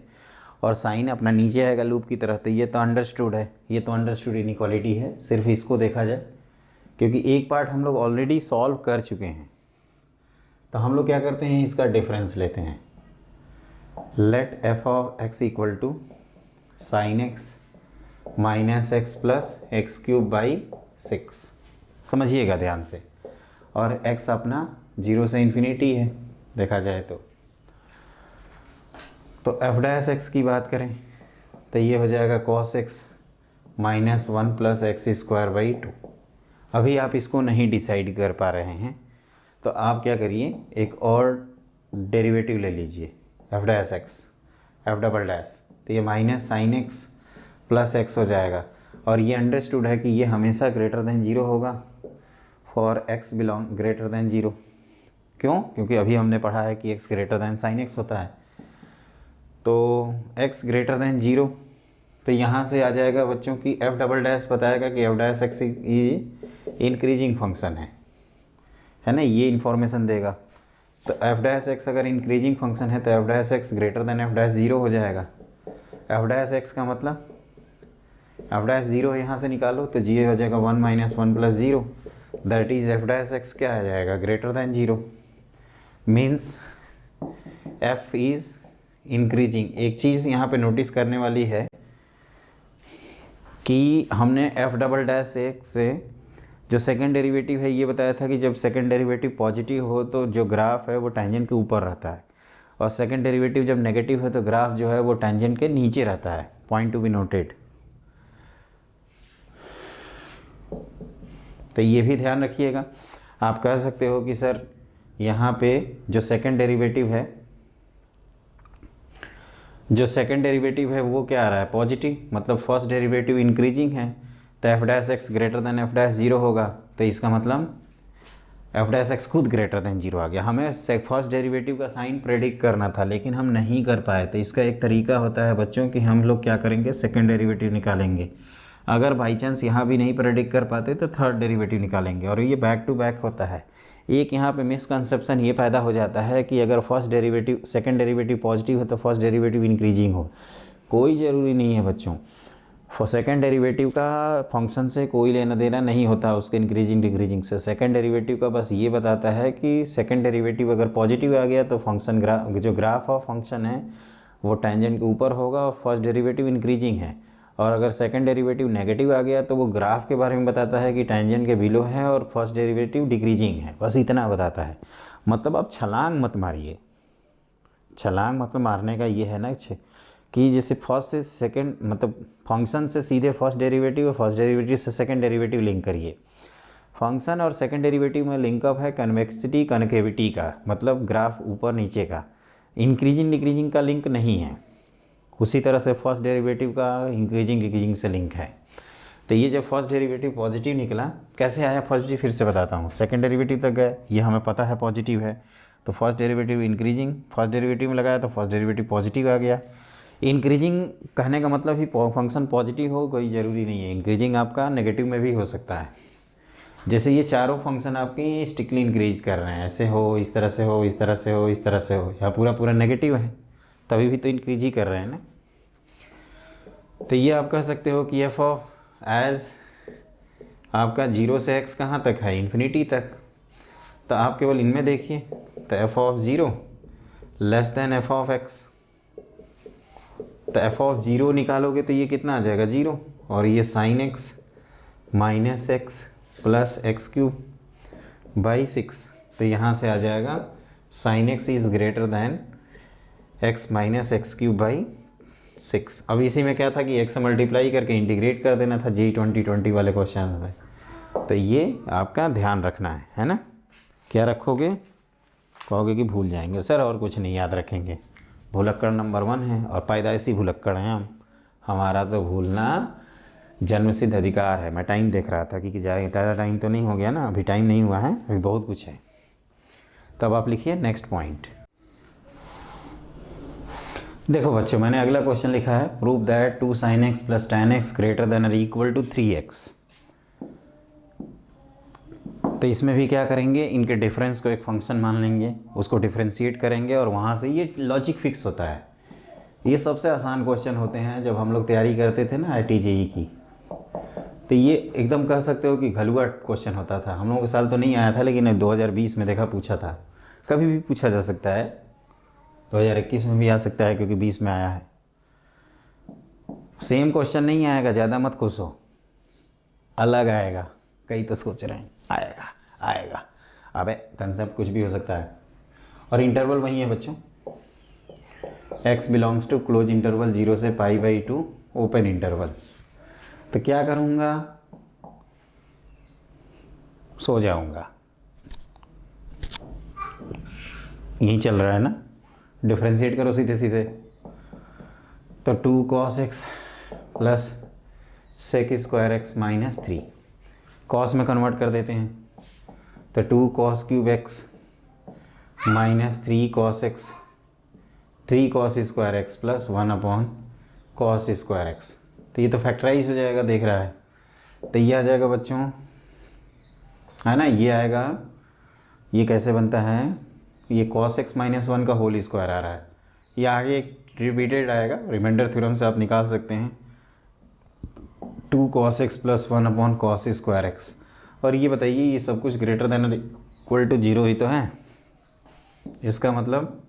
और साइन अपना नीचे आएगा लूप की तरह। तो ये तो अंडरस्टूड है, ये तो अंडरस्टूड इनइक्वालिटी है, सिर्फ इसको देखा जाए, क्योंकि एक पार्ट हम लोग ऑलरेडी सॉल्व कर चुके हैं। तो हम लोग क्या करते हैं, इसका डिफरेंस लेते हैं। Let f of x equal to sine x minus x plus x cube by 6, समझिएगा ध्यान से। और x अपना 0 से इन्फिनिटी है देखा जाए तो f डैश x की बात करें तो ये हो जाएगा cos x minus 1 plus x square by 2। अभी आप इसको नहीं डिसाइड कर पा रहे हैं तो आप क्या करिए, एक और डेरिवेटिव ले लीजिए f dash x, f double dash, तो ये minus sine x plus x हो जाएगा। और ये अंडरस्टूड है कि ये हमेशा ग्रेटर देन 0 होगा for x belong greater than 0। क्यों? क्योंकि अभी हमने पढ़ा है कि x greater then sine x होता है। तो x ग्रेटर देन 0, तो यहाँ से आ जाएगा बच्चों की f डबल डैश बताएगा कि f dash x increasing function है ना, ये इन्फॉर्मेशन देगा। तो f डैश x अगर इंक्रीजिंग फंक्शन है तो f dash x greater then f dash 0 हो जाएगा। f डैश x का मतलब f डैश 0 यहाँ से निकालो तो ये हो जाएगा 1 minus 1 plus 0, that is f dash x क्या आ जाएगा, greater than 0। Means f is increasing. एक चीज़ यहाँ पे नोटिस करने वाली है कि हमने f डबल डैश x से जो सेकंड डेरिवेटिव है ये बताया था कि जब सेकंड डेरिवेटिव पॉजिटिव हो तो जो ग्राफ है वो टेंजेंट के ऊपर रहता है, और सेकंड डेरिवेटिव जब नेगेटिव है तो ग्राफ जो है वो टेंजेंट के नीचे रहता है। Point to be noted. तो ये भी ध्यान रखिएगा। आप कह सकते हो कि सर यहाँ पे जो सेकंड डेरिवेटिव है वो क्या आ रहा है, पॉजिटिव, मतलब फर्स्ट डेरिवेटिव इंक्रीजिंग है, तो f dash x greater than f dash 0 होगा। तो इसका मतलब f डैश एक्स खुद ग्रेटर देन 0 आ गया। हमें फर्स्ट डेरिवेटिव का साइन प्रेडिक्ट करना था लेकिन हम नहीं कर पाए। तो इसका एक तरीका होता है बच्चों कि हम लोग क्या करेंगे, सेकंड डेरिवेटिव निकालेंगे। अगर बाई चांस यहाँ भी नहीं प्रेडिक्ट कर पाते तो थर्ड डेरिवेटिव निकालेंगे, और ये बैक टू बैक होता है। एक यहाँ पे मिसकंसेप्शन ये पैदा हो जाता है कि अगर first derivative second derivative positive हो तो फर्स्ट डेरिवेटिव इंक्रीजिंग हो। कोई ज़रूरी नहीं है बच्चों, सेकंड डेरिवेटिव का फंक्शन से कोई लेना देना नहीं होता उसके इंक्रीजिंग डिक्रीजिंग से। सेकंड डेरिवेटिव का बस ये बताता है कि सेकंड डेरिवेटिव अगर पॉजिटिव आ गया तो फंक्शन जो ग्राफ ऑफ फंक्शन है वो टेंजेंट के ऊपर होगा और फर्स्ट डेरिवेटिव इंक्रीजिंग है, और अगर सेकंड डेरिवेटिव नेगेटिव आ गया तो वो ग्राफ के बारे में बताता है कि टेंजेंट के बिलो है और फर्स्ट डेरिवेटिव डिक्रीजिंग है। बस इतना बताता है। मतलब आप छलांग मत मारिए। छलांग मतलब मारने का ये है ना कि जैसे फर्स्ट से सेकंड, मतलब फंक्शन से सीधे फर्स्ट डेरिवेटिव और फर्स्ट डेरिवेटिव से सेकंड डेरिवेटिव लिंक करिए। फंक्शन और सेकंड डेरिवेटिव में लिंकअप है कन्वेक्सिटी कनकेविटी का, मतलब ग्राफ ऊपर नीचे का। इंक्रीजिंग डिक्रीजिंग का लिंक नहीं है। उसी तरह से फर्स्ट डेरिवेटिव का इंक्रीजिंग डिक्रीजिंग से लिंक है। तो ये जब फर्स्ट डेरिवेटिव पॉजिटिव निकला, कैसे आया पॉजिटिव फिर से बताता हूँ। सेकंड डेरिवेटिव तक गए, ये हमें पता है पॉजिटिव है, तो first derivative increasing, first derivative में लगाया तो फर्स्ट डेरिवेटिव पॉजिटिव आ गया। इंक्रीजिंग कहने का मतलब ही फंक्शन पॉजिटिव हो कोई ज़रूरी नहीं है, इंक्रीजिंग आपका नेगेटिव में भी हो सकता है। जैसे ये चारों फंक्शन आपकी स्टिकली इंक्रीज कर रहे हैं, ऐसे हो, इस तरह से हो, इस तरह से हो, इस तरह से हो, या पूरा पूरा नेगेटिव है तभी भी तो इंक्रीज ही कर रहे हैं ना। तो ये आप कह सकते हो कि एफ ऑफ एज आपका 0 से x कहाँ तक है, इन्फिनिटी तक। तो आप केवल इनमें देखिए, तो f of 0 less than F of x, तो एफ ऑफ 0 निकालोगे तो ये कितना आ जाएगा, 0, और ये sine x minus x plus x cube by 6। तो यहाँ से आ जाएगा sine x is greater than x minus x cube by 6। अब इसी में क्या था कि x से मल्टीप्लाई करके इंटीग्रेट कर देना था G 2020 वाले क्वेश्चन में। तो ये आपका ध्यान रखना है ना। क्या रखोगे, कहोगे कि भूल जाएंगे सर और कुछ नहीं याद रखेंगे। भुलक्कड़ नंबर 1 है और पैदाइशी भुलक्कड़ हैं हम। हमारा तो भूलना जन्मसिद्ध अधिकार है। मैं टाइम देख रहा था कि जाए ज़्यादा टाइम तो नहीं हो गया ना, अभी टाइम नहीं हुआ है, अभी बहुत कुछ है। तब आप लिखिए नेक्स्ट पॉइंट। देखो बच्चों, मैंने अगला क्वेश्चन लिखा है, prove that 2 sin x plus tan x greater then और इक्वल टू 3x। तो इसमें भी क्या करेंगे, इनके डिफरेंस को एक फंक्शन मान लेंगे, उसको डिफ्रेंशिएट करेंगे और वहाँ से ये लॉजिक फिक्स होता है। ये सबसे आसान क्वेश्चन होते हैं जब हम लोग तैयारी करते थे ना IIT JEE की, तो ये एकदम कह सकते हो कि घलुआ क्वेश्चन होता था। हम लोगों के साल तो नहीं आया था, लेकिन 2020 में देखा पूछा था। कभी भी पूछा जा सकता है, 2021 में भी आ सकता है क्योंकि 20 में आया है। सेम क्वेश्चन नहीं आएगा, ज़्यादा मत खुश हो, अलग आएगा। कई तो सोच रहे हैं आएगा आएगा, अबे कंसेप्ट कुछ भी हो सकता है। और इंटरवल वही है बच्चों, x belongs to close interval 0 से π/2 ओपन इंटरवल। तो क्या करूँगा, सो जाऊँगा। यही चल रहा है ना, डिफ्रेंशिएट करो सीधे सीधे। तो 2 cos x plus sec square x minus 3, cos में कन्वर्ट कर देते हैं। तो 2 cos cube x minus 3 cos x, 3 cos square x plus 1/cos square x। तो ये तो फैक्टराइज हो जाएगा, देख रहा है। तो ये आ जाएगा बच्चों, है ना, ये आएगा। ये कैसे बनता है, ये cos x माइनस 1 का होल स्क्वायर आ रहा है। ये आगे एक रिपीटेड आएगा, रिमाइंडर थ्योरम से आप निकाल सकते हैं। 2 cos x plus 1/cos square x। और ये बताइए, ये सब कुछ ग्रेटर देन इक्वल टू 0 ही तो है। इसका मतलब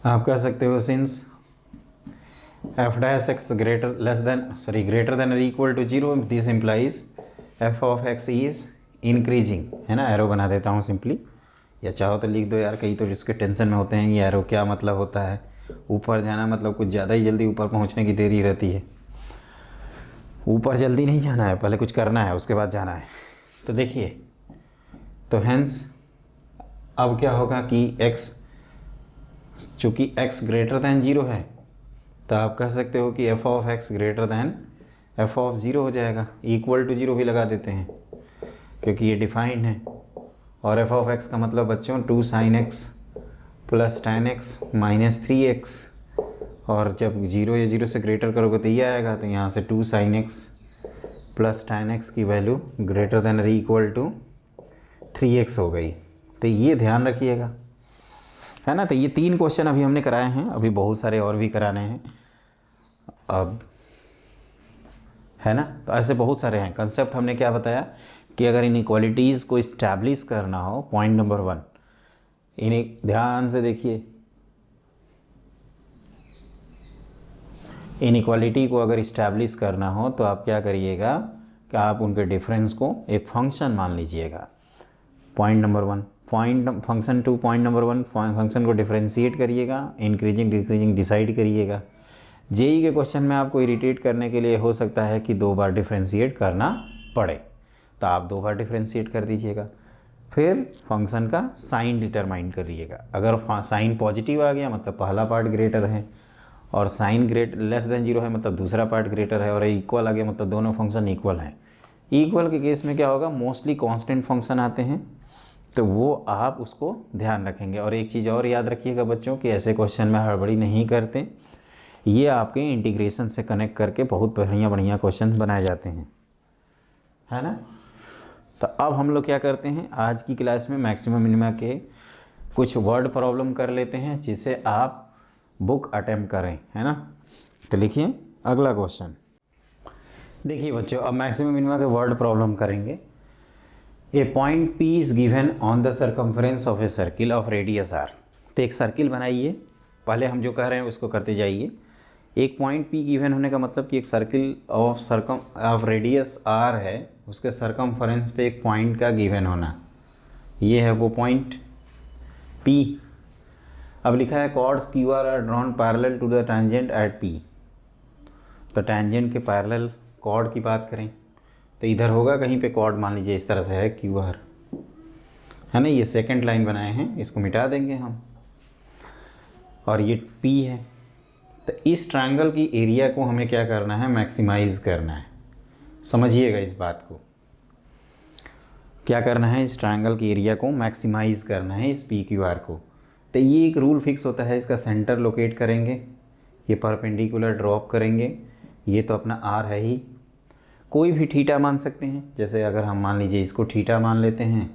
आप कह सकते हो since f dash x greater than equal to 0, this implies f of x is increasing, है ना। एरो बना देता हूँ सिंपली, या चाहो तो लिख दो यार, कई तो जिसके टेंशन में होते हैं कि एरो क्या मतलब होता है। ऊपर जाना मतलब कुछ ज़्यादा ही जल्दी ऊपर पहुँचने की देरी रहती है। ऊपर जल्दी नहीं जाना है, पहले कुछ करना है उसके बाद जाना है। तो देखिए, तो हेंस अब क्या होगा कि x, चूँकि x ग्रेटर दैन 0 है, तो आप कह सकते हो कि f of x greater than f of 0 हो जाएगा। इक्वल टू 0 भी लगा देते हैं क्योंकि ये डिफाइंड है। और f ऑफ x का मतलब बच्चों 2 sin x plus tan x minus 3x। और जब 0 या 0 से ग्रेटर करोगे तो ये आएगा। तो यहाँ से 2 sin x plus tan x की वैल्यू ग्रेटर देन और इक्वल टू 3x हो गई। तो ये ध्यान रखिएगा, है ना। तो ये 3 क्वेश्चन अभी हमने कराए हैं, अभी बहुत सारे और भी कराने हैं अब, है ना। तो ऐसे बहुत सारे हैं। कंसेप्ट हमने क्या बताया कि अगर इनइक्वालिटीज़ को इस्टेब्लिश करना हो, पॉइंट नंबर 1, इन्हें ध्यान से देखिए। इनइक्वालिटी को अगर इस्टेब्लिश करना हो तो आप क्या करिएगा कि आप उनके डिफरेंस को एक फंक्शन मान लीजिएगा। Point number 1, function 2, point number 1, function को डिफरेंशिएट करिएगा, इंक्रीजिंग डिक्रीजिंग डिसाइड करिएगा। जेई के क्वेश्चन में आपको इरिटेट करने के लिए हो सकता है कि 2 बार डिफरेंशिएट करना पड़े, तो आप 2 बार डिफरेंशिएट कर दीजिएगा। फिर फंक्शन का साइन डिटरमाइन करिएगा। अगर साइन पॉजिटिव आ गया मतलब पहला पार्ट ग्रेटर है, और साइन लेस देन 0 है मतलब दूसरा पार्ट ग्रेटर है, और इक्वल आ गया मतलब दोनों फंक्शन इक्वल हैं। इक्वल के केस में क्या होगा, मोस्टली कांस्टेंट फंक्शन आते हैं, तो वो आप उसको ध्यान रखेंगे। और एक चीज़ और याद रखिएगा बच्चों कि ऐसे क्वेश्चन में हड़बड़ी नहीं करते, ये आपके इंटीग्रेशन से कनेक्ट करके बहुत बढ़िया बढ़िया क्वेश्चन बनाए जाते हैं, है ना। तो अब हम लोग क्या करते हैं, आज की क्लास में मैक्सिमम मिनिमा के कुछ वर्ड प्रॉब्लम कर लेते हैं जिससे आप बुक अटेम्प्ट करें, है ना। तो लिखिए अगला क्वेश्चन। देखिए बच्चों, अब मैक्सिमम मिनिमा के वर्ड प्रॉब्लम करेंगे। A point P is given on the circumference of a circle of radius R। तो एक सर्किल बनाइए, पहले हम जो कह रहे हैं उसको करते जाइए। एक पॉइंट P गिवन होने का मतलब कि एक सर्किल ऑफ रेडियस R है, उसके सर्कम्फ्रेंस पे एक पॉइंट का गिवन होना, ये है वो पॉइंट P। अब लिखा है chords QR are drawn parallel to the tangent at P। तो टेंजेंट के पैरेलल कॉर्ड की बात करें तो इधर होगा कहीं पे कॉर्ड, मान लीजिए इस तरह से है QR, है ना। ये सेकंड लाइन बनाए हैं, इसको मिटा देंगे हम, और ये P है। तो इस ट्रायंगल की एरिया को हमें क्या करना है, मैक्सिमाइज़ करना है। समझिएगा इस बात को, क्या करना है, इस ट्रायंगल की एरिया को मैक्सिमाइज़ करना है, इस PQR को। तो ये एक रूल फिक्स होता है, इसका सेंटर लोकेट करेंगे, ये परपेंडिकुलर ड्रॉप करेंगे, ये तो अपना R है ही, कोई भी थीटा मान सकते हैं। जैसे अगर हम मान लीजिए इसको थीटा मान लेते हैं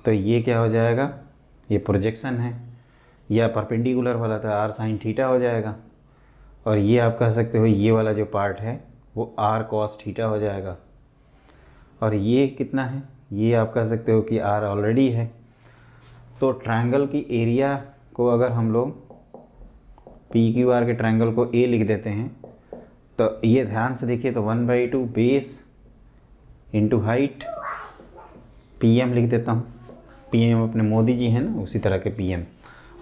तो ये क्या हो जाएगा, ये प्रोजेक्शन है, या परपेंडिकुलर वाला था आर साइन थीटा हो जाएगा, और ये आप कह सकते हो ये वाला जो पार्ट है वो आर कॉस थीटा हो जाएगा। और ये कितना है, ये आप कह सकते हो कि आर ऑलरेडी है। तो ट्रायंगल की एरिया को अगर हम लोग पी क्यू आर के ट्रायंगल को ए लिख देते हैं तो ये ध्यान से देखिए, तो 1/2 base into height P M लिख देता हूँ। पी एम अपने मोदी जी हैं ना, उसी तरह के पी एम।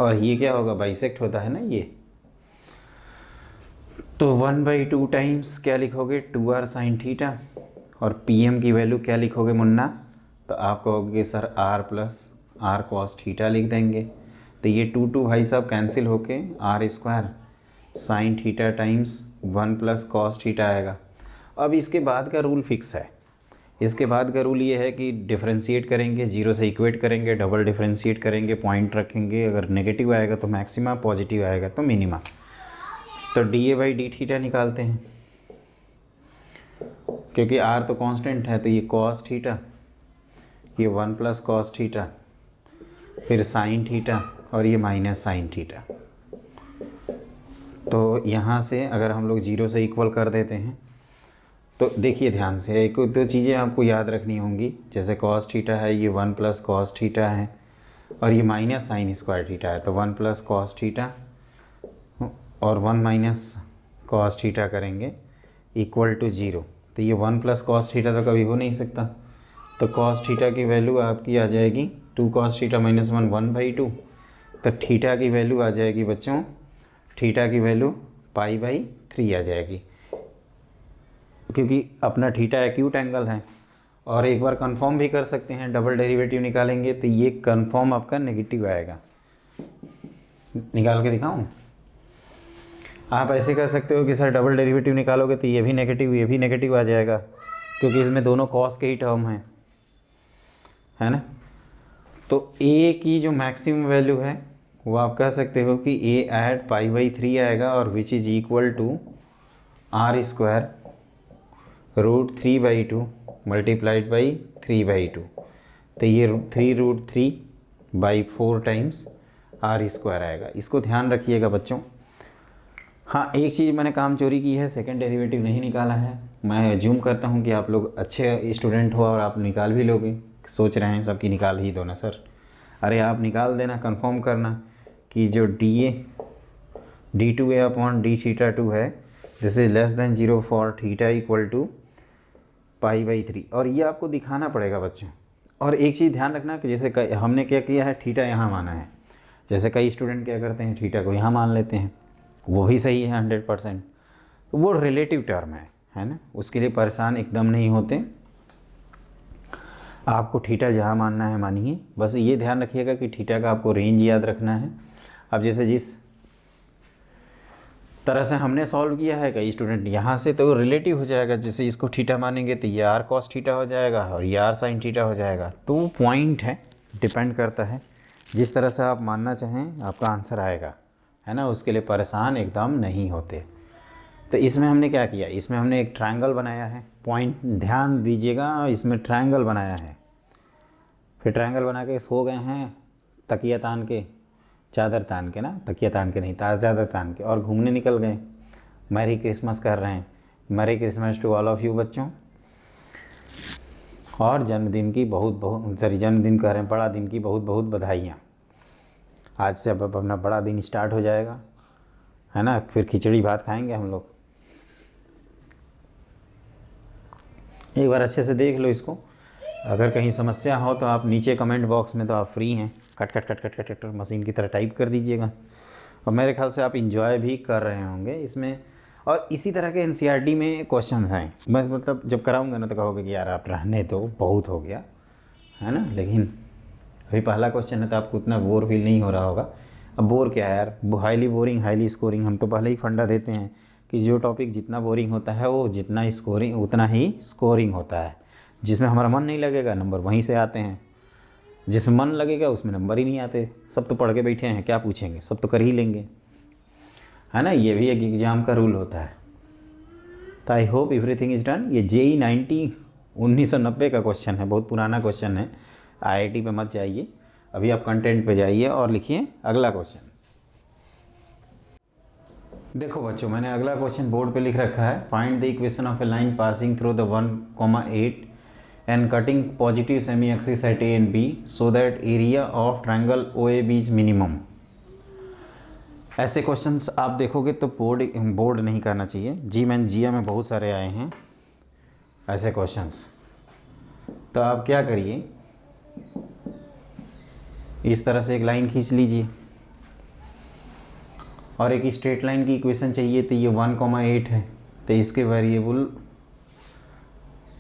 और ये क्या होगा, बाइसेक्ट होता है ना ये, तो 1/2 टाइम्स क्या लिखोगे 2r साइन थीटा, और पी एम की वैल्यू क्या लिखोगे मुन्ना, तो आप कहोगे sir r plus r cos theta लिख देंगे। तो ये 2 भाई साहब कैंसिल होके r square sine theta times 1 plus cos theta आएगा। अब इसके बाद का रूल फिक्स है। इसके बाद का रूल ये है कि डिफरेंशिएट करेंगे, जीरो से इक्वेट करेंगे, डबल डिफरेंशिएट करेंगे, पॉइंट रखेंगे। अगर नेगेटिव आएगा तो मैक्सिमा, पॉजिटिव आएगा तो मिनिमा। तो dA/d निकालते हैं, क्योंकि r तो कांस्टेंट है, तो ये कॉस थीटा, ये 1 प्लस कॉस थीटा, फिर साइन थीटा, और ये माइनस साइन थीटा। तो यहाँ से अगर हम लोग जीरो से इक्वल कर देते हैं तो देखिए ध्यान से, एक दो चीज़ें आपको याद रखनी होंगी। जैसे कॉस थीटा है, ये 1 प्लस कॉस थीटा है, और ये माइनस साइन स्क्वायर थीटा है। तो 1 प्लस कॉस थीटा और 1 माइनस कॉस थीटा करेंगे इक्वल टू 0। तो ये 1 प्लस कॉस थीटा तो कभी हो नहीं सकता। तो कॉस थीटा की वैल्यू आपकी आ जाएगी 2 कॉस थीटा माइनस 1 1/2। तो थीटा की वैल्यू आ जाएगी बच्चों, थीटा की वैल्यू π/3 आ जाएगी, क्योंकि अपना थीटा एक्यूट एंगल है। और एक बार कंफर्म भी कर सकते हैं, डबल डेरिवेटिव निकालेंगे तो ये कंफर्म आपका नेगेटिव आएगा। निकाल के दिखाऊं? आप ऐसे कर सकते हो कि सर डबल डेरिवेटिव निकालोगे तो ये भी नेगेटिव आ जाएगा, क्योंकि इसमें दोनों कॉस के ही टर्म हैं, है ना। तो a की जो मैक्सिमम वैल्यू है वो आप कह सकते हो कि a एट π/3 आएगा, और which is equal to r square √3/2 multiplied by 3/2। तो ये 3√3/4 टाइम्स r स्क्वायर आएगा। इसको ध्यान रखिएगा बच्चों। हाँ, एक चीज़ मैंने काम चोरी की है, सेकंड डेरिवेटिव नहीं निकाला है। मैं अज्यूम करता हूँ कि आप लोग अच्छे स्टूडेंट हो और आप निकाल भी लोगे। सोच रहे हैं सबकी निकाल ही दो ना सर। अरे आप निकाल देना, कंफर्म करना कि जो d2a/d2 है this is less than 0 for theta equal to π/3। और ये आपको दिखाना पड़ेगा बच्चों। और एक चीज़ ध्यान रखना कि जैसे हमने क्या किया है, थीटा यहाँ माना है। जैसे कई स्टूडेंट क्या करते हैं, थीटा को यहाँ मान लेते हैं, वो भी सही है 100%। तो वो रिलेटिव टर्म है ना, उसके लिए परेशान एकदम नहीं होते। आपको थीटा जहाँ मानना है मानिए, बस ये ध्यान रखिएगा कि थीटा का आपको रेंज याद रखना है। अब जैसे जिस तरह से हमने सॉल्व किया है, कई स्टूडेंट यहाँ से तो रिलेटिव हो जाएगा। जैसे इसको थीटा मानेंगे तो ये r cos थीटा हो जाएगा और ये r sin थीटा हो जाएगा। तो वो पॉइंट है, डिपेंड करता है जिस तरह से आप मानना चाहें आपका आंसर आएगा, है ना। उसके लिए परेशान एकदम नहीं होते। तो इसमें हमने क्या किया, इसमें हमने एक ट्रायंगल बनाया है। पॉइंट ध्यान दीजिएगा, इसमें ट्रायंगल बनाया है। फिर ट्रायंगल बना के सो गए हैं तकिया तान के, चादर तान के ना, तकिया तान के नहीं, चादर तान के, और घूमने निकल गए। मैरी क्रिसमस कर रहे हैं। Merry Christmas to all of you बच्चों। और जन्मदिन की जन्मदिन कह रहे हैं, बड़ा दिन की बहुत बहुत बधाइयाँ। आज से अब अपना बड़ा दिन स्टार्ट हो जाएगा, है ना। फिर खिचड़ी भात खाएंगे हम लोग। एक बार अच्छे से देख लो इसको। अगर कहीं समस्या हो तो आप नीचे कमेंट बॉक्स में, तो आप फ्री हैं, कट मशीन की तरह टाइप कर दीजिएगा। और मेरे ख्याल से आप इंजॉय भी कर रहे होंगे इसमें। और इसी तरह के एनसीईआरटी में क्वेश्चन हैं। मैं मतलब जब कराऊंगा ना तो कहोगे कि यार आप रहने तो बहुत हो गया, है ना। लेकिन अभी पहला क्वेश्चन है तो आपको उतना बोर फील नहीं हो रहा होगा। अब बोर क्या है यार, हाईली बोरिंग हाईली स्कोरिंग। हम तो पहले ही फंडा देते हैं कि जो टॉपिक जितना बोरिंग होता है वो जितना स्कोरिंग उतना ही स्कोरिंग होता है। जिसमें हमारा मन नहीं लगेगा नंबर वहीं से आते हैं, जिसमें मन लगेगा उसमें नंबर ही नहीं आते। सब तो पढ़ के बैठे हैं, क्या पूछेंगे, सब तो कर ही लेंगे, है ना। ये भी एक एग्ज़ाम का रूल होता है। तो I hope everything is done. ये JEE 1990 का क्वेश्चन है, बहुत पुराना क्वेश्चन है। IIT पे मत जाइए, अभी आप कंटेंट पे जाइए और लिखिए अगला क्वेश्चन। देखो बच्चों, मैंने अगला क्वेश्चन बोर्ड पे लिख रखा है। Find the equation of A line passing through the 1,8 and cutting positive semi axis at A and B so that area of triangle OAB is minimum. ऐसे क्वेश्चंस आप देखोगे तो बोर्ड नहीं करना चाहिए। GMA में बहुत सारे आए हैं ऐसे क्वेश्चंस। तो आप क्या करिए, इस तरह से एक लाइन खींच लीजिए और एक स्ट्रेट लाइन की इक्वेशन चाहिए। तो ये 1,8 है, तो इसके वेरिएबल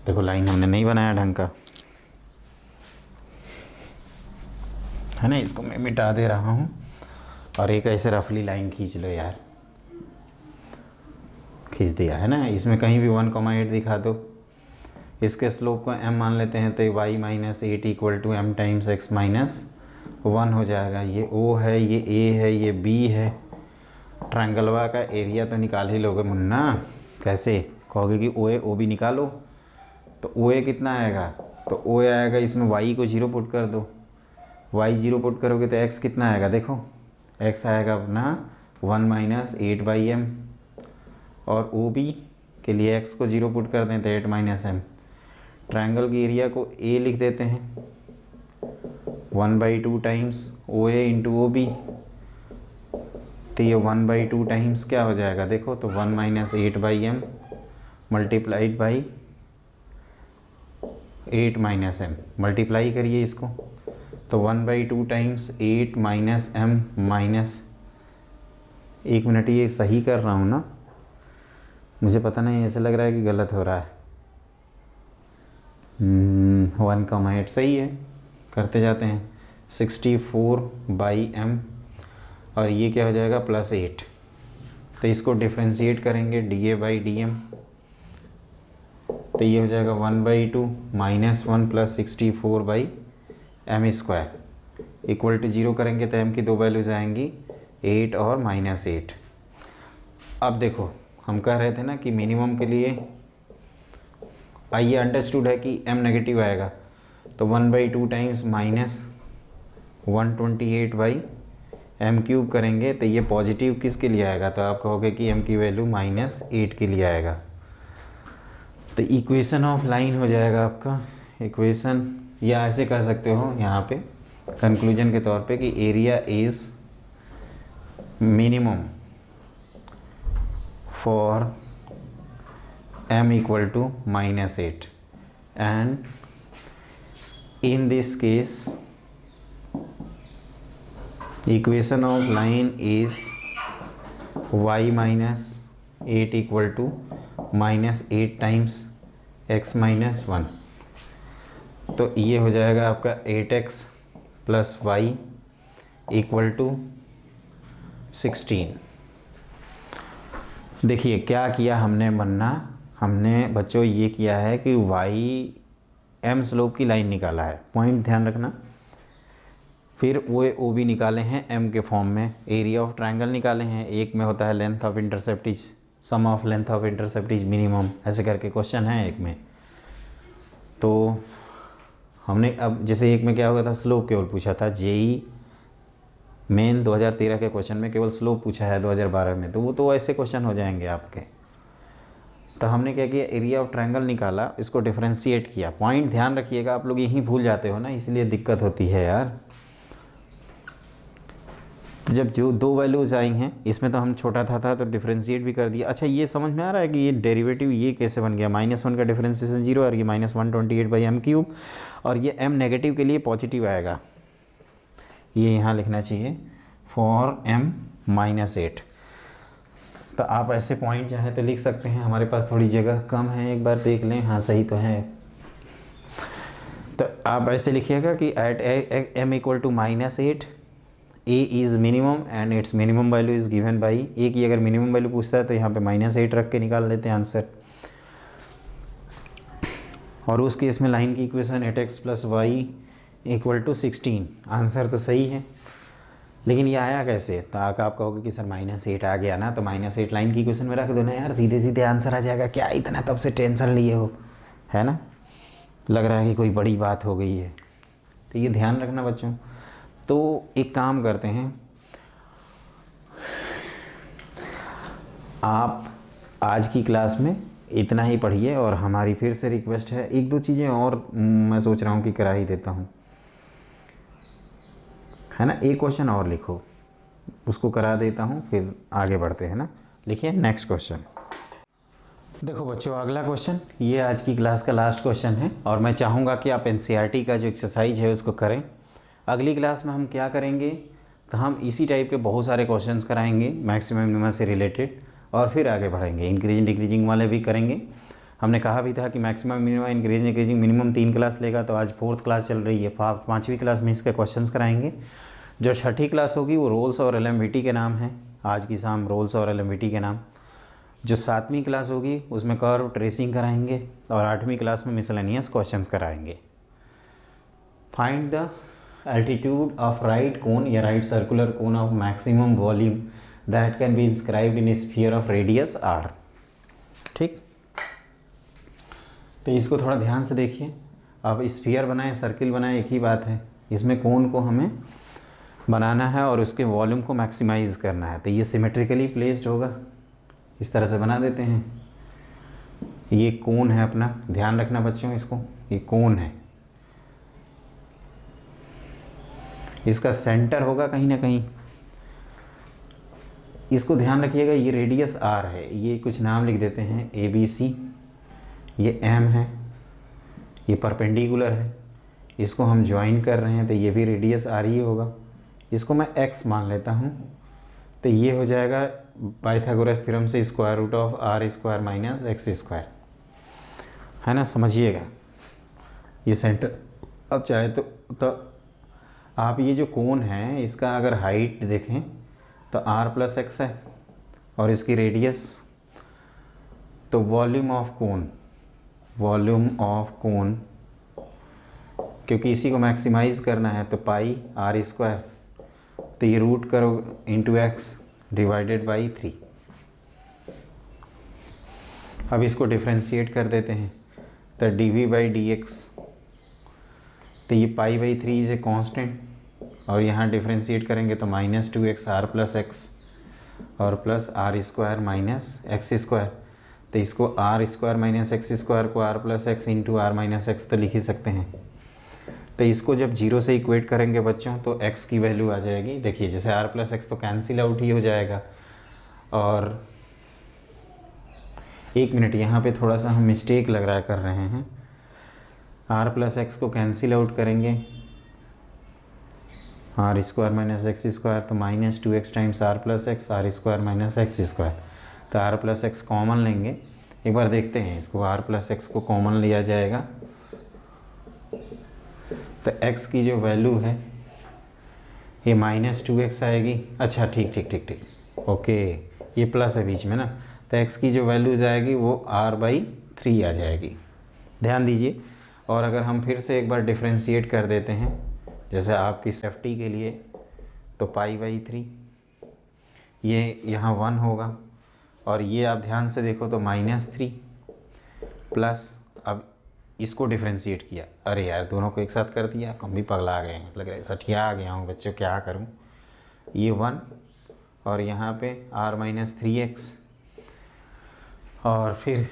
देखो, लाइन हमने नहीं बनाया ढंग का, है ना। इसको मैं मिटा दे रहा हूँ और एक ऐसे रफली लाइन खींच लो यार। खींच दिया है ना। इसमें कहीं भी 1,8 दिखा दो। इसके स्लोप को m मान लेते हैं, तो y - 8 = m टाइम्स x - 1 हो जाएगा। ये O है, ये A है, ये B है। ट्रायंगलवा का एरिया तो निकाल ही लोगे मुन्ना। कैसे कहोगे कि OA OB निकालो, तो OA कितना आएगा? तो OA आएगा, इसमें y को 0 पुट कर दो। y 0 पुट करोगे तो x कितना आएगा? देखो x आएगा अपना 1 - 8/m, और OB के लिए x को 0 पुट कर दें तो 8 - m। ट्रायंगल की एरिया को A लिख देते हैं, 1/2 टाइम्स OA × OB। तो ये 1/2 टाइम्स क्या हो जाएगा? देखो तो 1 - 8/m multiplied by 8 - m। Multiply करिए इसको, तो 1/2 टाइम्स 8 - m माइनस, एक मिनट, ये सही कर रहा हूँ ना? मुझे पता नहीं, ऐसे लग रहा है कि गलत हो रहा है। 1,8 सही है, करते जाते हैं। 64/m, और ये क्या हो जाएगा? +8। तो इसको डिफ्रेंशिएट करेंगे dA/dm, तो ये हो जाएगा 1/2 - 1 + 64/m² इक्वल टू 0 करेंगे तो m की दो वैल्यूज आएंगी, 8 और -8। अब देखो, हम कह रहे थे ना कि मिनिमम के लिए ये अंडरस्टूड है कि m नेगेटिव आएगा, तो 1/2 टाइम्स -128/m³ करेंगे तो ये पॉजिटिव किसके लिए आएगा? तो आप कहोगे कि m की वैल्यू -8 के लिए आएगा। तो इक्वेशन ऑफ लाइन हो जाएगा आपका इक्वेशन, या ऐसे कह सकते हो यहाँ पे कंक्लूजन के तौर पे कि area is minimum for m = -8, and in this case equation of line is y - 8 = -8 times x - 1। तो ये हो जाएगा आपका 8x + y = 16। देखिए क्या किया हमने बनना, हमने बच्चों ये किया है कि y m स्लोप की लाइन निकाला है, पॉइंट ध्यान रखना। फिर OA OB निकाले हैं m के फॉर्म में, एरिया ऑफ ट्रायंगल निकाले हैं। एक में होता है length of intercept is sum of length of intercept is minimum, ऐसे करके क्वेश्चन है एक में। तो हमने अब जैसे एक में क्या होगा था, स्लोप केवल पूछा था। JEE मेन 2013 के क्वेश्चन में केवल स्लोप पूछा है 2012 में, तो वो तो ऐसे क्वेश्चन हो जाएंगे आपके। तो हमने क्या किया, एरिया ऑफ ट्रायंगल निकाला, इसको डिफरेंशिएट किया। पॉइंट ध्यान रखिएगा, आप लोग यहीं भूल जाते हो ना, इसलिए दिक्कत होती है यार। तो जब जो दो वैल्यूज आई हैं, इसमें तो हम छोटा था तो डिफरेंशिएट भी कर दिया। अच्छा, ये समझ में आ रहा है कि ये डेरिवेटिव ये कैसे बन गया? -1 का डिफरेंशिएशन 0 और ये -128/m³, और ये m नेगेटिव के लिए पॉजिटिव आएगा। ये यहाँ लिखना चाहिए फॉर m - 8। तो आप ऐसे पॉइंट चाहे तो लिख सकते हैं, हमारे पास थोड़ी जगह कम है, एक बार देख लें। हाँ सही तो है। तो आप ऐसे लिखिएगा कि at m = -8 A is minimum and its minimum value is given by A की अगर मिनिमम वैल्यू पूछता है तो यहाँ पे -8 रख के निकाल लेते हैं आंसर। और उस केस में लाइन की इक्वेशन 8x + y = 16, आंसर तो सही है। लेकिन ये आया कैसे? तो आप कहोगे कि सर -8 आ गया ना, तो -8 लाइन की क्वेश्चन में रख दो ना यार, सीधे सीधे आंसर आ जाएगा, क्या इतना तब से टेंशन लिए हो, है ना? लग रहा है कि कोई बड़ी बात हो गई है। तो ये ध्यान रखना बच्चों। तो एक काम करते हैं, आप आज की क्लास में इतना ही पढ़िए, और हमारी फिर से रिक्वेस्ट है, एक दो चीज़ें और मैं सोच रहा हूँ कि करा ही देता हूँ, है ना? एक क्वेश्चन और लिखो, उसको करा देता हूँ, फिर आगे बढ़ते हैं ना। लिखिए नेक्स्ट क्वेश्चन। देखो बच्चों, अगला क्वेश्चन ये आज की क्लास का लास्ट क्वेश्चन है, और मैं चाहूँगा कि आप एनसीईआरटी का जो एक्सरसाइज है उसको करें। अगली क्लास में हम क्या करेंगे, तो हम इसी टाइप के बहुत सारे क्वेश्चंस कराएंगे मैक्सिमम मिनिमम से रिलेटेड, और फिर आगे बढ़ेंगे। इंक्रीजिंग डिक्रीजिंग वाले भी करेंगे। हमने कहा भी था कि maximum minimum increasing decreasing minimum 3 class लेगा, तो आज 4th क्लास चल रही है, 5वीं क्लास में इसके क्वेश्चंस कराएंगे। जो 6ठी क्लास होगी वो रोल्स और एलएमवीटी के नाम है, आज की शाम रोल्स और एलएमवीटी के नाम। जो 7वीं क्लास होगी उसमें कर्व ट्रेसिंग कराएंगे, और 8वीं क्लास में मिसलेनियस क्वेश्चंस कराएंगे। Find the altitude of right cone या right circular cone of maximum volume that can be inscribed in sphere of radius R. ठीक, तो इसको थोड़ा ध्यान से देखिए। अब स्फीयर बनाए सर्किल बनाए एक ही बात है, इसमें कोन को हमें बनाना है और उसके वॉल्यूम को मैक्सिमाइज़ करना है। तो ये सिमेट्रिकली प्लेस्ड होगा, इस तरह से बना देते हैं। ये कोन है अपना, ध्यान रखना बच्चों इसको, ये कोन है, इसका सेंटर होगा कहीं ना कहीं, इसको ध्यान रखिएगा। ये रेडियस आर है, ये कुछ नाम लिख देते हैं ABC, ये M है, ये परपेंडिकुलर है, इसको हम ज्वाइन कर रहे हैं, तो ये भी रेडियस आर ही होगा। इसको मैं x मान लेता हूँ, तो ये हो जाएगा पाइथागोरस थ्योरम से square root of r² minus x², है ना? समझिएगा ये सेंटर। अब चाहे तो आप ये जो कोन है इसका अगर हाइट देखें तो r+x है, और इसकी रेडियस, तो वॉल्यूम ऑफ कोन, क्योंकि इसी को मैक्सिमाइज़ करना है, तो πr², तो ये रूट करो इंटू x डिवाइडेड बाई 3। अब इसको डिफ्रेंशिएट कर देते हैं, तो dv/dx, तो ये π/3 इज ए कॉन्स्टेंट, और यहाँ डिफ्रेंशिएट करेंगे तो -2x r+x और प्लस r² माइनस x²। तो इसको r² माइनस x² को r+x इंटू r-x तो लिख ही सकते हैं। तो इसको जब 0 से इक्वेट करेंगे बच्चों, तो x की वैल्यू आ जाएगी, देखिए जैसे r+x तो कैंसिल आउट ही हो जाएगा। और एक मिनट, यहाँ पे थोड़ा सा हम मिस्टेक लग रहा है कर रहे हैं, r+x को कैंसिल आउट करेंगे, r² माइनस x², तो -2x times r+x, r² minus x², तो r+x कॉमन लेंगे। एक बार देखते हैं इसको, r+x को कॉमन लिया जाएगा, तो x की जो वैल्यू है ये -2x आएगी। अच्छा ठीक, ओके, ये प्लस है बीच में ना, तो x की जो वैल्यू जाएगी वो r/3 आ जाएगी, ध्यान दीजिए। और अगर हम फिर से एक बार डिफ्रेंशिएट कर देते हैं, जैसे आपकी सेफ्टी के लिए, तो π/3, ये यहाँ 1 होगा, और ये आप ध्यान से देखो तो -3 प्लस, अब इसको डिफ्रेंशिएट किया, अरे यार दोनों को एक साथ कर दिया, हम भी पगला गए हैं, लग रहा है सठिया आ गया हूँ बच्चों, क्या करूँ। ये 1 और यहाँ पे r-3x, और फिर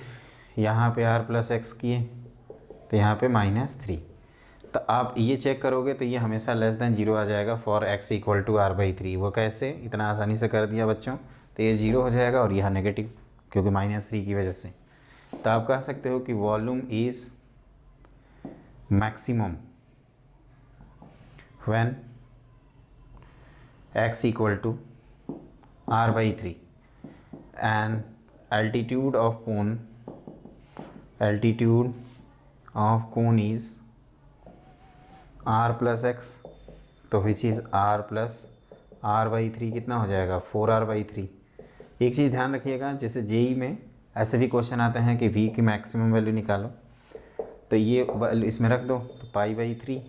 यहाँ पे r+x किए, तो यहाँ पे -3। तो आप ये चेक करोगे तो ये हमेशा लेस देन 0 आ जाएगा फॉर x = r/3। वो कैसे, इतना आसानी से कर दिया बच्चों, तो ये 0 हो जाएगा और यह नेगेटिव, क्योंकि -3 की वजह से। तो आप कह सकते हो कि volume is maximum when x = r/3 and altitude of cone is r+x, तो विच इज़ r/3 कितना हो जाएगा, 4r/3। एक चीज़ ध्यान रखिएगा, जैसे जेई में ऐसे भी क्वेश्चन आते हैं कि v की मैक्सिमम वैल्यू निकालो, तो ये वैल्यू इसमें रख दो, तो π/3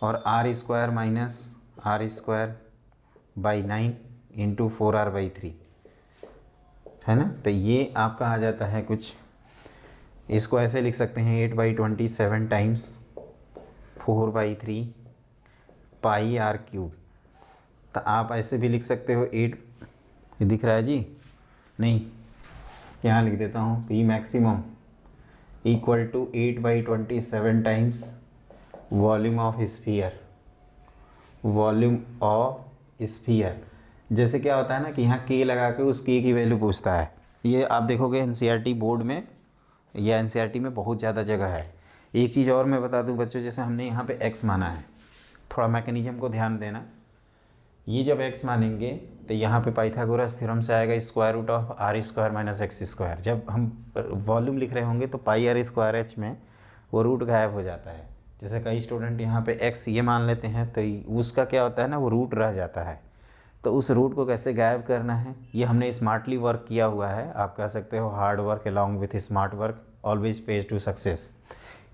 और r² minus r² by 9 into 4r/3 है ना। तो ये आपका आ जाता है कुछ, इसको ऐसे लिख सकते हैं 8/27 टाइम्स 4/3 पाई r³। तो आप ऐसे भी लिख सकते हो 8, ये दिख रहा है जी, नहीं यहाँ लिख देता हूँ, P maximum equal to 8/27 times volume of sphere, volume of sphere. जैसे क्या होता है ना कि यहाँ K लगा के उस K की वैल्यू पूछता है। ये आप देखोगे NCERT बोर्ड में या NCERT में बहुत ज़्यादा जगह है। एक चीज़ और मैं बता दूं बच्चों, जैसे हमने यहाँ पे x माना है, थोड़ा मैकेनिज्म को ध्यान देना। ये जब x मानेंगे तो यहाँ पे पाइथागोरस थ्योरम से आएगा square root of r² - x²। जब हम वॉल्यूम लिख रहे होंगे तो पाई r²h में वो रूट गायब हो जाता है। जैसे कई स्टूडेंट यहाँ पे x ये मान लेते हैं तो उसका क्या होता है ना, वो रूट रह जाता है। तो उस रूट को कैसे गायब करना है, ये हमने स्मार्टली वर्क किया हुआ है। आप कह सकते हो hard work along with smart work always pays to success.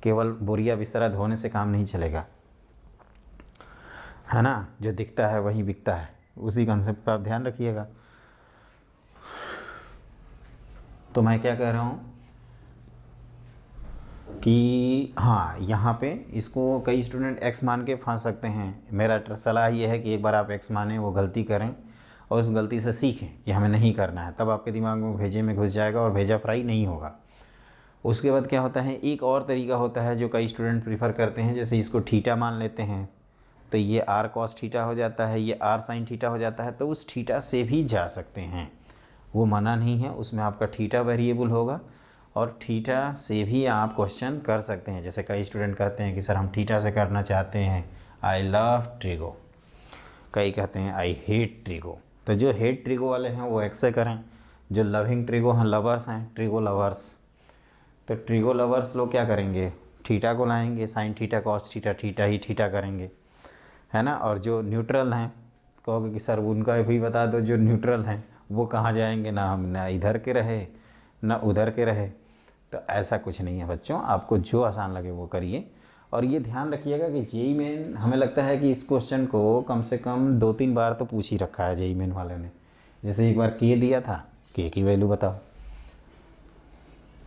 केवल बोरिया बिस्तरा धोने से काम नहीं चलेगा, है ना। जो दिखता है वही बिकता है, उसी कंसेप्ट पर आप ध्यान रखिएगा। तो मैं क्या कह रहा हूँ कि हाँ, यहाँ पे इसको कई स्टूडेंट x मान के फंस सकते हैं। मेरा सलाह ये है कि एक बार आप x मानें, वो गलती करें और उस गलती से सीखें कि हमें नहीं करना है, तब आपके दिमाग में भेजे में घुस जाएगा और भेजा फ्राई नहीं होगा। उसके बाद क्या होता है, एक और तरीका होता है जो कई स्टूडेंट प्रीफर करते हैं। जैसे इसको थीटा मान लेते हैं तो ये r cos थीटा हो जाता है, ये r sin थीटा हो जाता है। तो उस थीटा से भी जा सकते हैं, वो मना नहीं है, उसमें आपका थीटा वेरिएबल होगा और थीटा से भी आप क्वेश्चन कर सकते हैं। जैसे कई स्टूडेंट कहते हैं कि सर हम थीटा से करना चाहते हैं, आई लव ट्रिगो, कई कहते हैं आई हेट ट्रिगो। तो जो हेट ट्रिगो वाले हैं वो x से करें, जो लविंग ट्रिगो हैं, लवर्स हैं, ट्रिगो लवर्स, तो ट्रिगो लवर्स लोग क्या करेंगे, थीटा को लाएंगे, sine theta cos theta, theta ही थीटा करेंगे, है ना। और जो न्यूट्रल हैं, कहोगे कि सर उनका भी बता दो, जो न्यूट्रल हैं वो कहाँ जाएंगे, ना हम ना इधर के रहे ना उधर के रहे। तो ऐसा कुछ नहीं है बच्चों, आपको जो आसान लगे वो करिए। और ये ध्यान रखिएगा कि जेई मेन, हमें लगता है कि इस क्वेश्चन को कम से कम 2-3 बार तो पूछ ही रखा है जेई मेन वाले ने। जैसे एक बार के दिया था, के की वैल्यू बताओ,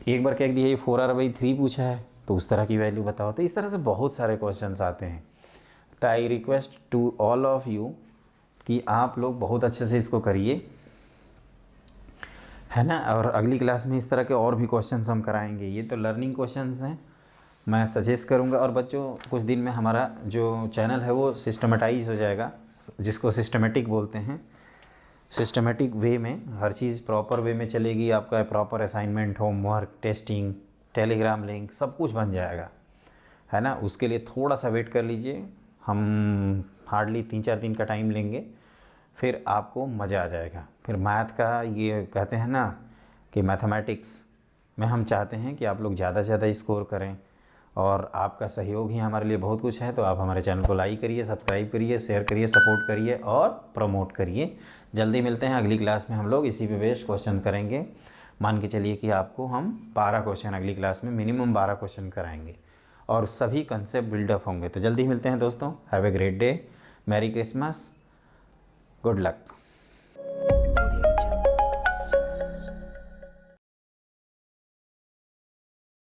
एक बार क्या दिया, ये 4r/3 पूछा है तो उस तरह की वैल्यू बताओ। तो इस तरह से बहुत सारे क्वेश्चंस आते हैं। तो I request to all of you कि आप लोग बहुत अच्छे से इसको करिए, है ना। और अगली क्लास में इस तरह के और भी क्वेश्चंस हम कराएंगे। ये तो लर्निंग क्वेश्चंस हैं, मैं सजेस्ट करूंगा। और बच्चों कुछ दिन में हमारा जो चैनल है वो सिस्टमेटाइज हो जाएगा, जिसको सिस्टमेटिक बोलते हैं। सिस्टमेटिक वे में हर चीज़ प्रॉपर वे में चलेगी, आपका proper assignment, homework, testing, Telegram link सब कुछ बन जाएगा, है ना। उसके लिए थोड़ा सा वेट कर लीजिए, हम हार्डली 3-4 दिन का टाइम लेंगे, फिर आपको मज़ा आ जाएगा। फिर मैथ का ये कहते हैं ना कि मैथमेटिक्स में हम चाहते हैं कि आप लोग ज़्यादा से ज़्यादा स्कोर करें, और आपका सहयोग ही हमारे लिए बहुत कुछ है। तो आप हमारे चैनल को लाइक करिए, सब्सक्राइब करिए, शेयर करिए, सपोर्ट करिए और प्रमोट करिए। जल्दी मिलते हैं अगली क्लास में, हम लोग इसी पे बेस्ड क्वेश्चन करेंगे। मान के चलिए कि आपको हम 12 क्वेश्चन अगली क्लास में, मिनिमम 12 क्वेश्चन कराएंगे और सभी कंसेप्ट बिल्डअप होंगे। तो जल्दी मिलते हैं दोस्तों, have a great day, merry Christmas, good luck.